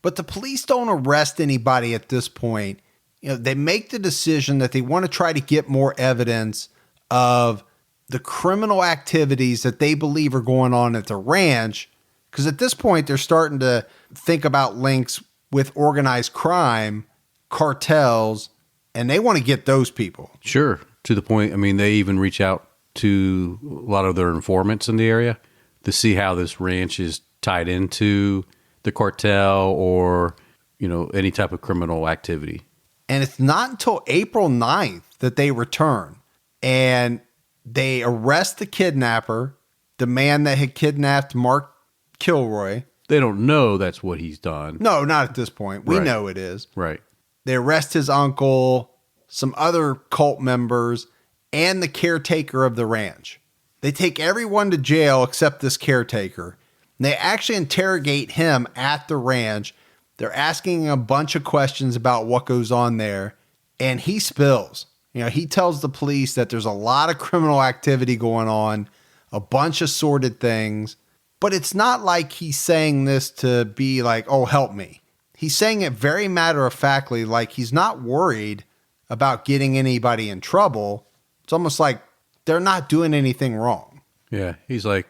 but the police don't arrest anybody at this point. They make the decision that they want to try to get more evidence of the criminal activities that they believe are going on at the ranch. Because at this point, they're starting to think about links with organized crime, cartels, and they want to get those people. Sure. To the point, I mean, they even reach out to a lot of their informants in the area to see how this ranch is tied into the cartel or, any type of criminal activity. And it's not until April 9th that they return and they arrest the kidnapper, the man that had kidnapped Mark Kilroy. They don't know that's what he's done. No, not at this point. We Right. know it is. Right. They arrest his uncle, some other cult members, and the caretaker of the ranch. They take everyone to jail except this caretaker. They actually interrogate him at the ranch. They're asking a bunch of questions about what goes on there, and he spills. He tells the police that there's a lot of criminal activity going on, a bunch of sordid things, but it's not like he's saying this to be like, oh, help me. He's saying it very matter-of-factly, like he's not worried about getting anybody in trouble. It's almost like they're not doing anything wrong. Yeah. He's like,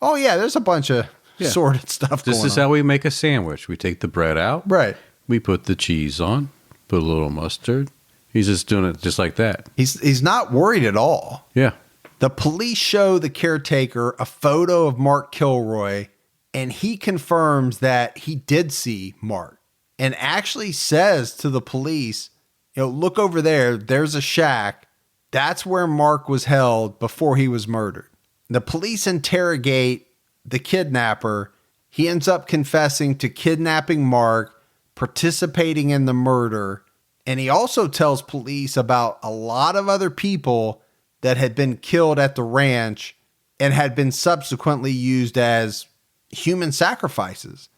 oh, yeah, there's a bunch of sordid stuff going on. this is how we make a sandwich. We take the bread out. Right. We put the cheese on, put a little mustard. He's just doing it just like that. He's not worried at all. Yeah. The police show the caretaker a photo of Mark Kilroy, and he confirms that he did see Mark and actually says to the police, look over there. There's a shack. That's where Mark was held before he was murdered. The police interrogate the kidnapper. He ends up confessing to kidnapping Mark, participating in the murder, and he also tells police about a lot of other people that had been killed at the ranch and had been subsequently used as human sacrifices.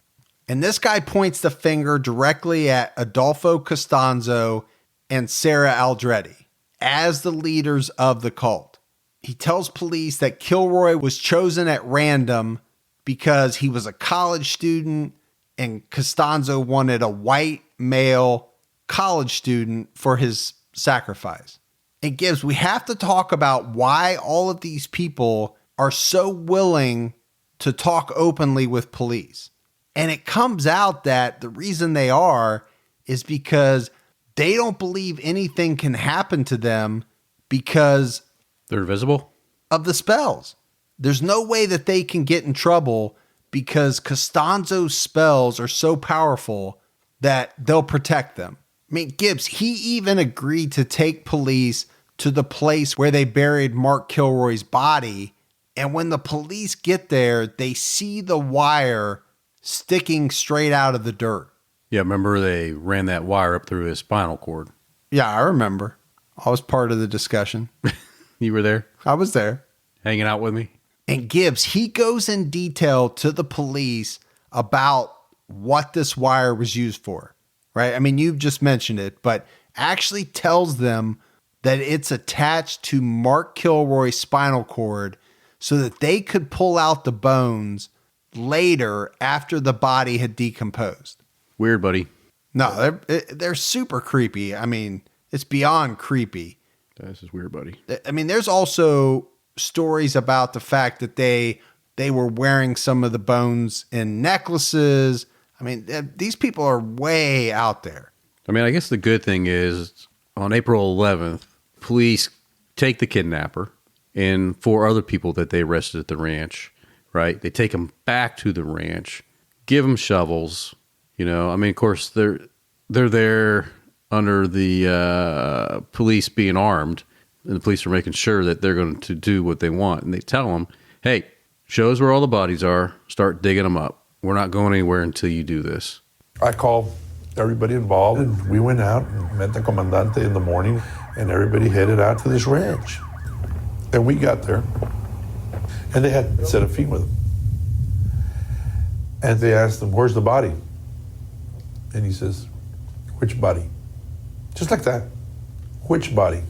And this guy points the finger directly at Adolpho Constanzo and Sara Aldrete as the leaders of the cult. He tells police that Kilroy was chosen at random because he was a college student and Constanzo wanted a white male college student for his sacrifice. And Gibbs, we have to talk about why all of these people are so willing to talk openly with police. And it comes out that the reason they are is because they don't believe anything can happen to them because They're invisible? of the spells. There's no way that they can get in trouble because Costanzo's spells are so powerful that they'll protect them. I mean, Gibbs, he even agreed to take police to the place where they buried Mark Kilroy's body. And when the police get there, they see the wire sticking straight out of the dirt. Yeah, remember they ran that wire up through his spinal cord. Yeah, I remember. I was part of the discussion. You were there I was there. hanging out with me? And Gibbs, he goes in detail to the police about what this wire was used for, right? I mean, you've just mentioned it, but actually tells them that it's attached to Mark Kilroy's spinal cord so that they could pull out the bones later after the body had decomposed. Weird, buddy. No, they're super creepy. I mean, it's beyond creepy. This is weird, buddy. I mean, there's also stories about the fact that they were wearing some of the bones in necklaces. I mean, these people are way out there. I mean, I guess the good thing is on April 11th, police take the kidnapper and 4 other people that they arrested at the ranch, right? They take them back to the ranch, give them shovels. You know, I mean, of course, they're there under the police being armed, and the police are making sure that they're going to do what they want. And they tell them, hey, show us where all the bodies are, start digging them up. We're not going anywhere until you do this. I called everybody involved, and we went out and met the comandante in the morning, and everybody headed out to this ranch. And we got there, and they had a set of feet with them. And they asked him, where's the body? And he says, which body? Just like that. Which body?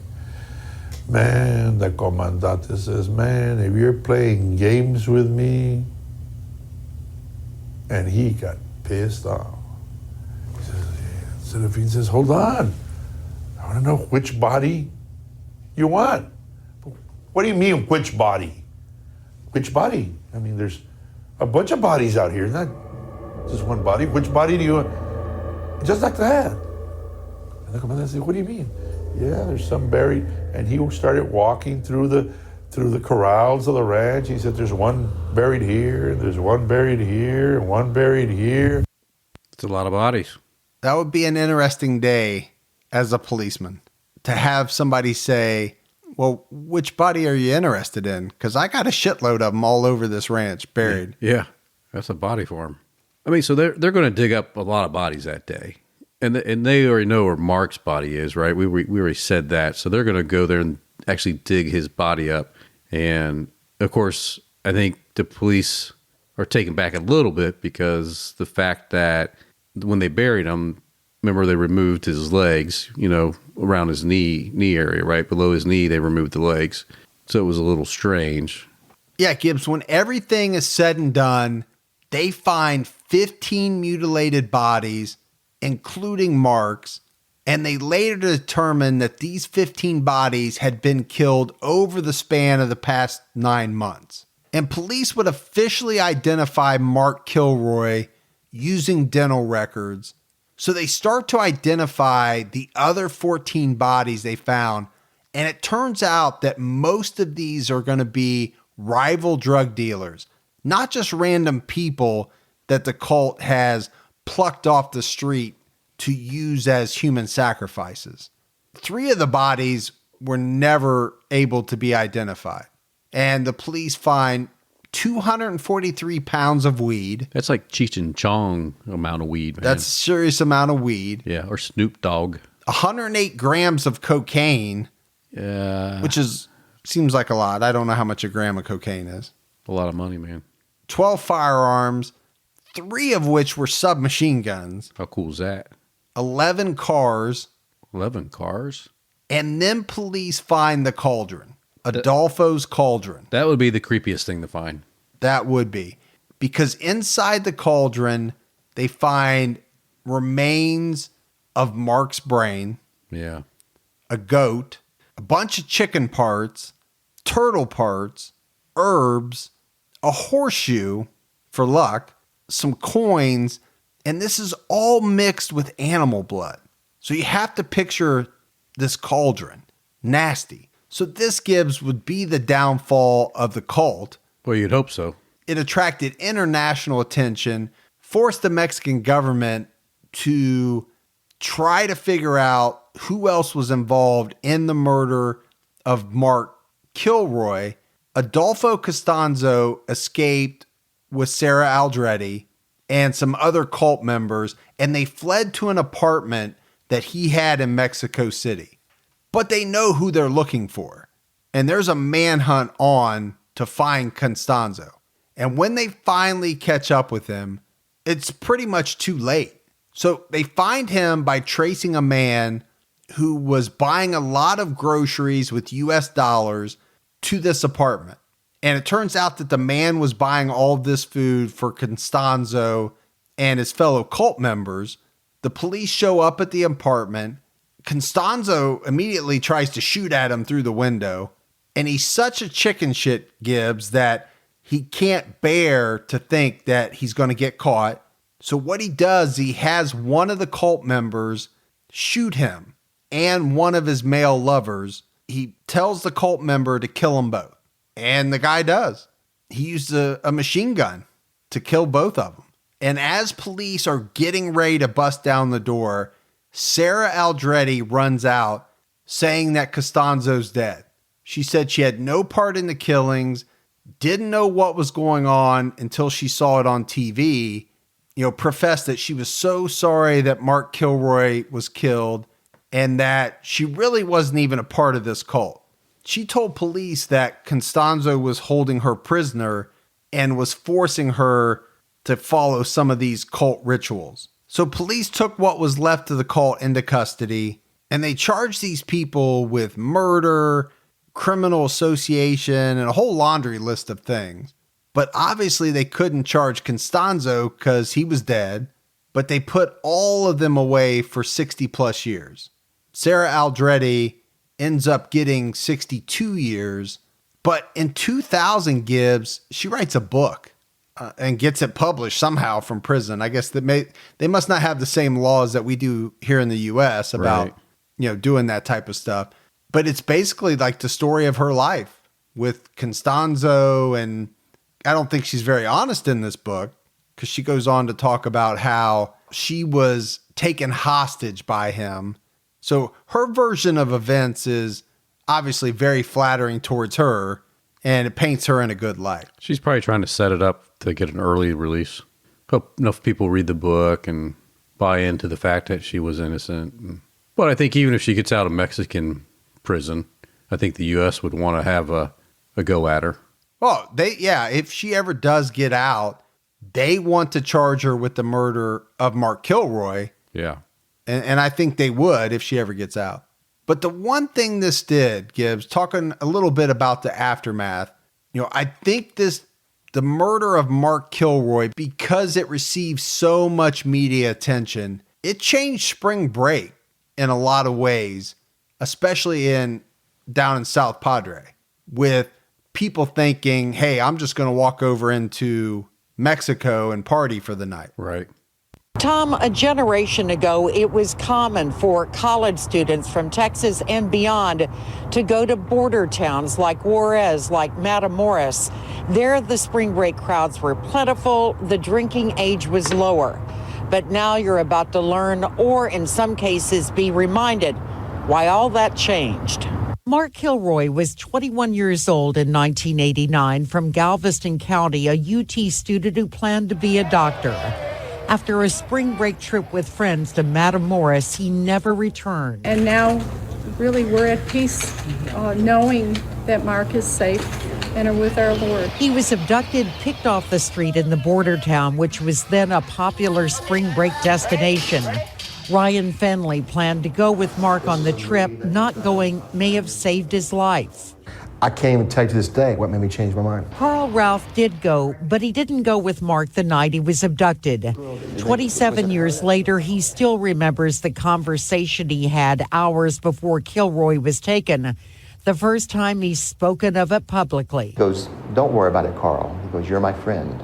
Man, the comandante says, man, if you're playing games with me, and he got pissed off. He says, Serafin says, hold on. I want to know which body you want. What do you mean, which body? Which body? I mean, there's a bunch of bodies out here, not just one body. Which body do you want? Just like that. And the commander said, what do you mean? Yeah, there's some buried. And he started walking through the corrals of the ranch. He said, there's one buried here, and there's one buried here, and one buried here. It's a lot of bodies. That would be an interesting day as a policeman to have somebody say, well, which body are you interested in? Because I got a shitload of them all over this ranch buried. Yeah, that's a body farm. I mean, so they're going to dig up a lot of bodies that day. And they already know where Mark's body is, right? We already said that. So they're going to go there and actually dig his body up. And, of course, I think the police are taken back a little bit because the fact that when they buried him, remember they removed his legs, you know, around his knee area, right? Below his knee, they removed the legs. So it was a little strange. Yeah, Gibbs, when everything is said and done, they find 15 mutilated bodies, including Mark's, and they later determined that these 15 bodies had been killed over the span of the past 9 months. And police would officially identify Mark Kilroy using dental records. So they start to identify the other 14 bodies they found. And it turns out that most of these are going to be rival drug dealers, not just random people that the cult has plucked off the street to use as human sacrifices. 3 of the bodies were never able to be identified. And the police find 243 pounds of weed. That's like Cheech and Chong amount of weed, man. That's a serious amount of weed. Yeah, or Snoop Dogg. 108 grams of cocaine, Yeah. which seems like a lot. I don't know how much a gram of cocaine is. A lot of money, man. 12 firearms, 3 of which were submachine guns. How cool is that? 11 cars. 11 cars? And then police find the cauldron, Adolfo's cauldron. That would be the creepiest thing to find. That would be. Because inside the cauldron, they find remains of Mark's brain, Yeah. a goat, a bunch of chicken parts, turtle parts, herbs, a horseshoe for luck, some coins, and this is all mixed with animal blood. So you have to picture this cauldron. Nasty. So this, Gibbs, would be the downfall of the cult. Well, you'd hope so. It attracted international attention, forced the Mexican government to try to figure out who else was involved in the murder of Mark Kilroy. Adolpho Constanzo escaped with Sara Aldrete and some other cult members, and they fled to an apartment that he had in Mexico City. But they know who they're looking for, and there's a manhunt on to find Contstanzo. And when they finally catch up with him, it's pretty much too late. So they find him by tracing a man who was buying a lot of groceries with US dollars to this apartment. And it turns out that the man was buying all of this food for Contstanzo and his fellow cult members. The police show up at the apartment. Contstanzo immediately tries to shoot at him through the window. And he's such a chicken shit, Gibbs, that he can't bear to think that he's going to get caught. So what he does, he has one of the cult members shoot him and one of his male lovers. He tells the cult member to kill them both. And the guy does. He used a machine gun to kill both of them. And as police are getting ready to bust down the door, Sara Aldrete runs out saying that Costanzo's dead. She said she had no part in the killings, didn't know what was going on until she saw it on TV, professed that she was so sorry that Mark Kilroy was killed and that she really wasn't even a part of this cult. She told police that Contstanzo was holding her prisoner and was forcing her to follow some of these cult rituals. So police took what was left of the cult into custody, and they charged these people with murder, criminal association, and a whole laundry list of things. But obviously they couldn't charge Contstanzo because he was dead, but they put all of them away for 60 plus years. Sara Aldrete ends up getting 62 years, but in 2000, Gibbs, she writes a book and gets it published somehow from prison. I guess they must not have the same laws that we do here in the U.S. about, doing that type of stuff. But it's basically like the story of her life with Contstanzo, and I don't think she's very honest in this book because she goes on to talk about how she was taken hostage by him. So her version of events is obviously very flattering towards her, and it paints her in a good light. She's probably trying to set it up to get an early release. Hope enough people read the book and buy into the fact that she was innocent. But I think even if she gets out of Mexican prison, I think the U.S. would want to have a go at her. Well, if she ever does get out, they want to charge her with the murder of Mark Kilroy. Yeah. And I think they would if she ever gets out. But the one thing this did, Gibbs, talking a little bit about the aftermath, I think the murder of Mark Kilroy, because it received so much media attention, it changed spring break in a lot of ways, especially down in South Padre, with people thinking, hey, I'm just going to walk over into Mexico and party for the night. Right. Tom, a generation ago, it was common for college students from Texas and beyond to go to border towns like Juarez, like Matamoros. There, the spring break crowds were plentiful. The drinking age was lower. But now you're about to learn, or in some cases be reminded, why all that changed. Mark Kilroy was 21 years old in 1989 from Galveston County, a UT student who planned to be a doctor. After a spring break trip with friends to Matamoros, he never returned. And now, really, we're at peace knowing that Mark is safe and are with our Lord. He was abducted, picked off the street in the border town, which was then a popular spring break destination. Ryan Fenley planned to go with Mark on the trip. Not going may have saved his life. I can't even tell you to this day what made me change my mind. Carl Ralph did go, but he didn't go with Mark the night he was abducted. 27 years later, he still remembers the conversation he had hours before Kilroy was taken. The first time he's spoken of it publicly. He goes, "Don't worry about it, Carl." He goes, "You're my friend."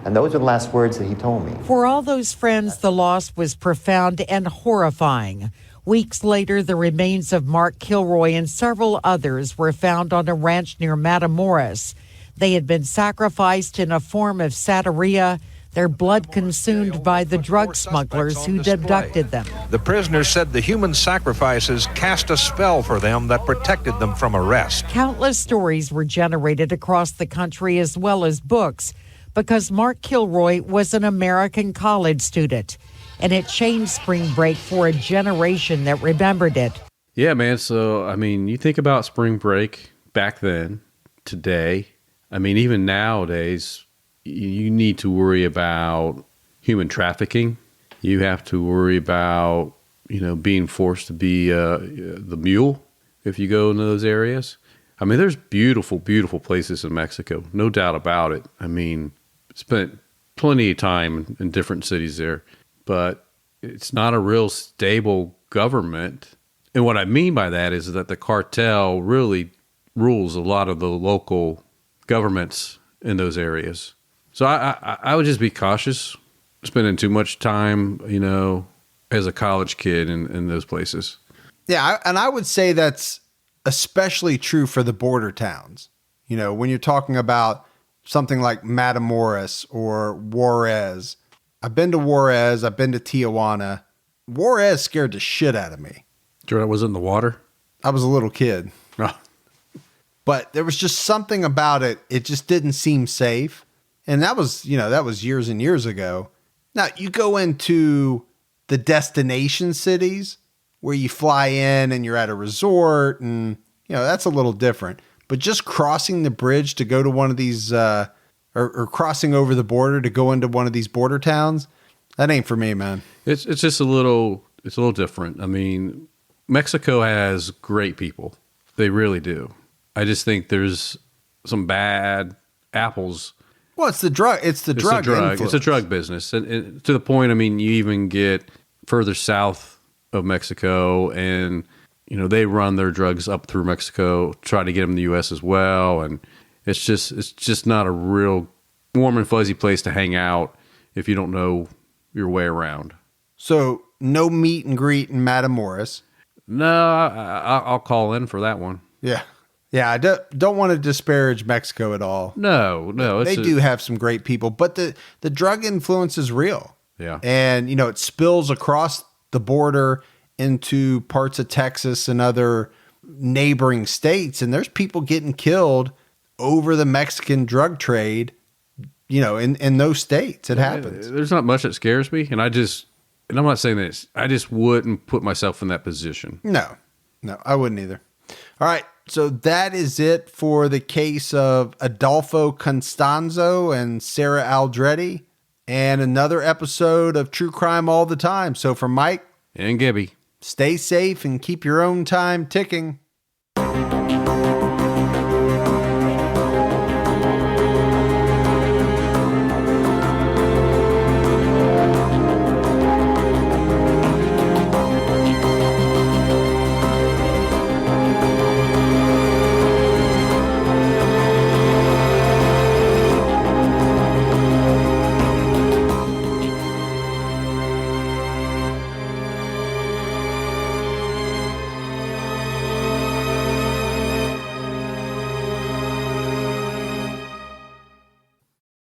And those are the last words that he told me. For all those friends, the loss was profound and horrifying. Weeks later, the remains of Mark Kilroy and several others were found on a ranch near Matamoros. They had been sacrificed in a form of santeria, their blood consumed by the drug smugglers who'd abducted them. The prisoners said the human sacrifices cast a spell for them that protected them from arrest. Countless stories were generated across the country as well as books because Mark Kilroy was an American college student. And it changed spring break for a generation that remembered it. Yeah, man. So, I mean, you think about spring break back then, today. I mean, even nowadays, you need to worry about human trafficking. You have to worry about, being forced to be the mule if you go into those areas. I mean, there's beautiful, beautiful places in Mexico. No doubt about it. I mean, spent plenty of time in different cities there. But it's not a real stable government. And what I mean by that is that the cartel really rules a lot of the local governments in those areas. So I would just be cautious spending too much time, as a college kid in those places. Yeah, and I would say that's especially true for the border towns. When you're talking about something like Matamoros or Juarez. I've been to Juarez. I've been to Tijuana. Juarez scared the shit out of me. Sure, that was in the water? I was a little kid. Oh. But there was just something about it. It just didn't seem safe. And that was years and years ago. Now, you go into the destination cities where you fly in and you're at a resort and, that's a little different. But just crossing the bridge to go to one of these, or crossing over the border to go into one of these border towns, that ain't for me, man. It's just a little different. I mean, Mexico has great people. They really do. I just think there's some bad apples. Well, it's the drug. It's the drug. It's a drug business, and to the point. I mean, you even get further south of Mexico, and they run their drugs up through Mexico, try to get them in the U.S. as well, and it's just not a real warm and fuzzy place to hang out if you don't know your way around. So no meet and greet in Matamoros. No, I'll call in for that one. Yeah. Yeah, I don't want to disparage Mexico at all. No. They do have some great people, but the drug influence is real. Yeah. And, it spills across the border into parts of Texas and other neighboring states. And there's people getting killed over the Mexican drug trade, in those states. It happens. There's not much that scares me. And I'm not saying this, I just wouldn't put myself in that position. No, I wouldn't either. All right. So that is it for the case of Adolpho Constanzo and Sara Aldrete, and another episode of True Crime All the Time. So for Mike and Gibby, stay safe and keep your own time ticking.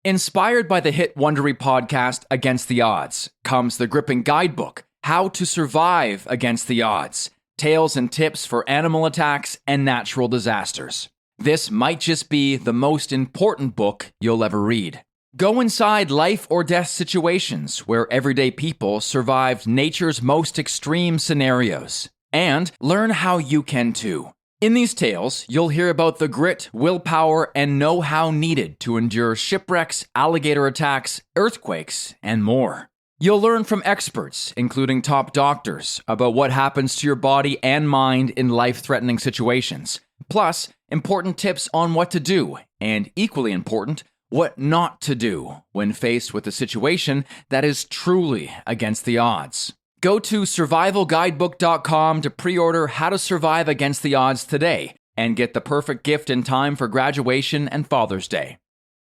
Inspired by the hit Wondery podcast Against the Odds comes the gripping guidebook, How to Survive Against the Odds, Tales and Tips for Animal Attacks and Natural Disasters. This might just be the most important book you'll ever read. Go inside life or death situations where everyday people survived nature's most extreme scenarios, and learn how you can too. In these tales, you'll hear about the grit, willpower, and know-how needed to endure shipwrecks, alligator attacks, earthquakes, and more. You'll learn from experts, including top doctors, about what happens to your body and mind in life-threatening situations. Plus, important tips on what to do, and equally important, what not to do when faced with a situation that is truly against the odds. Go to survivalguidebook.com to pre-order How to Survive Against the Odds today and get the perfect gift in time for graduation and Father's Day.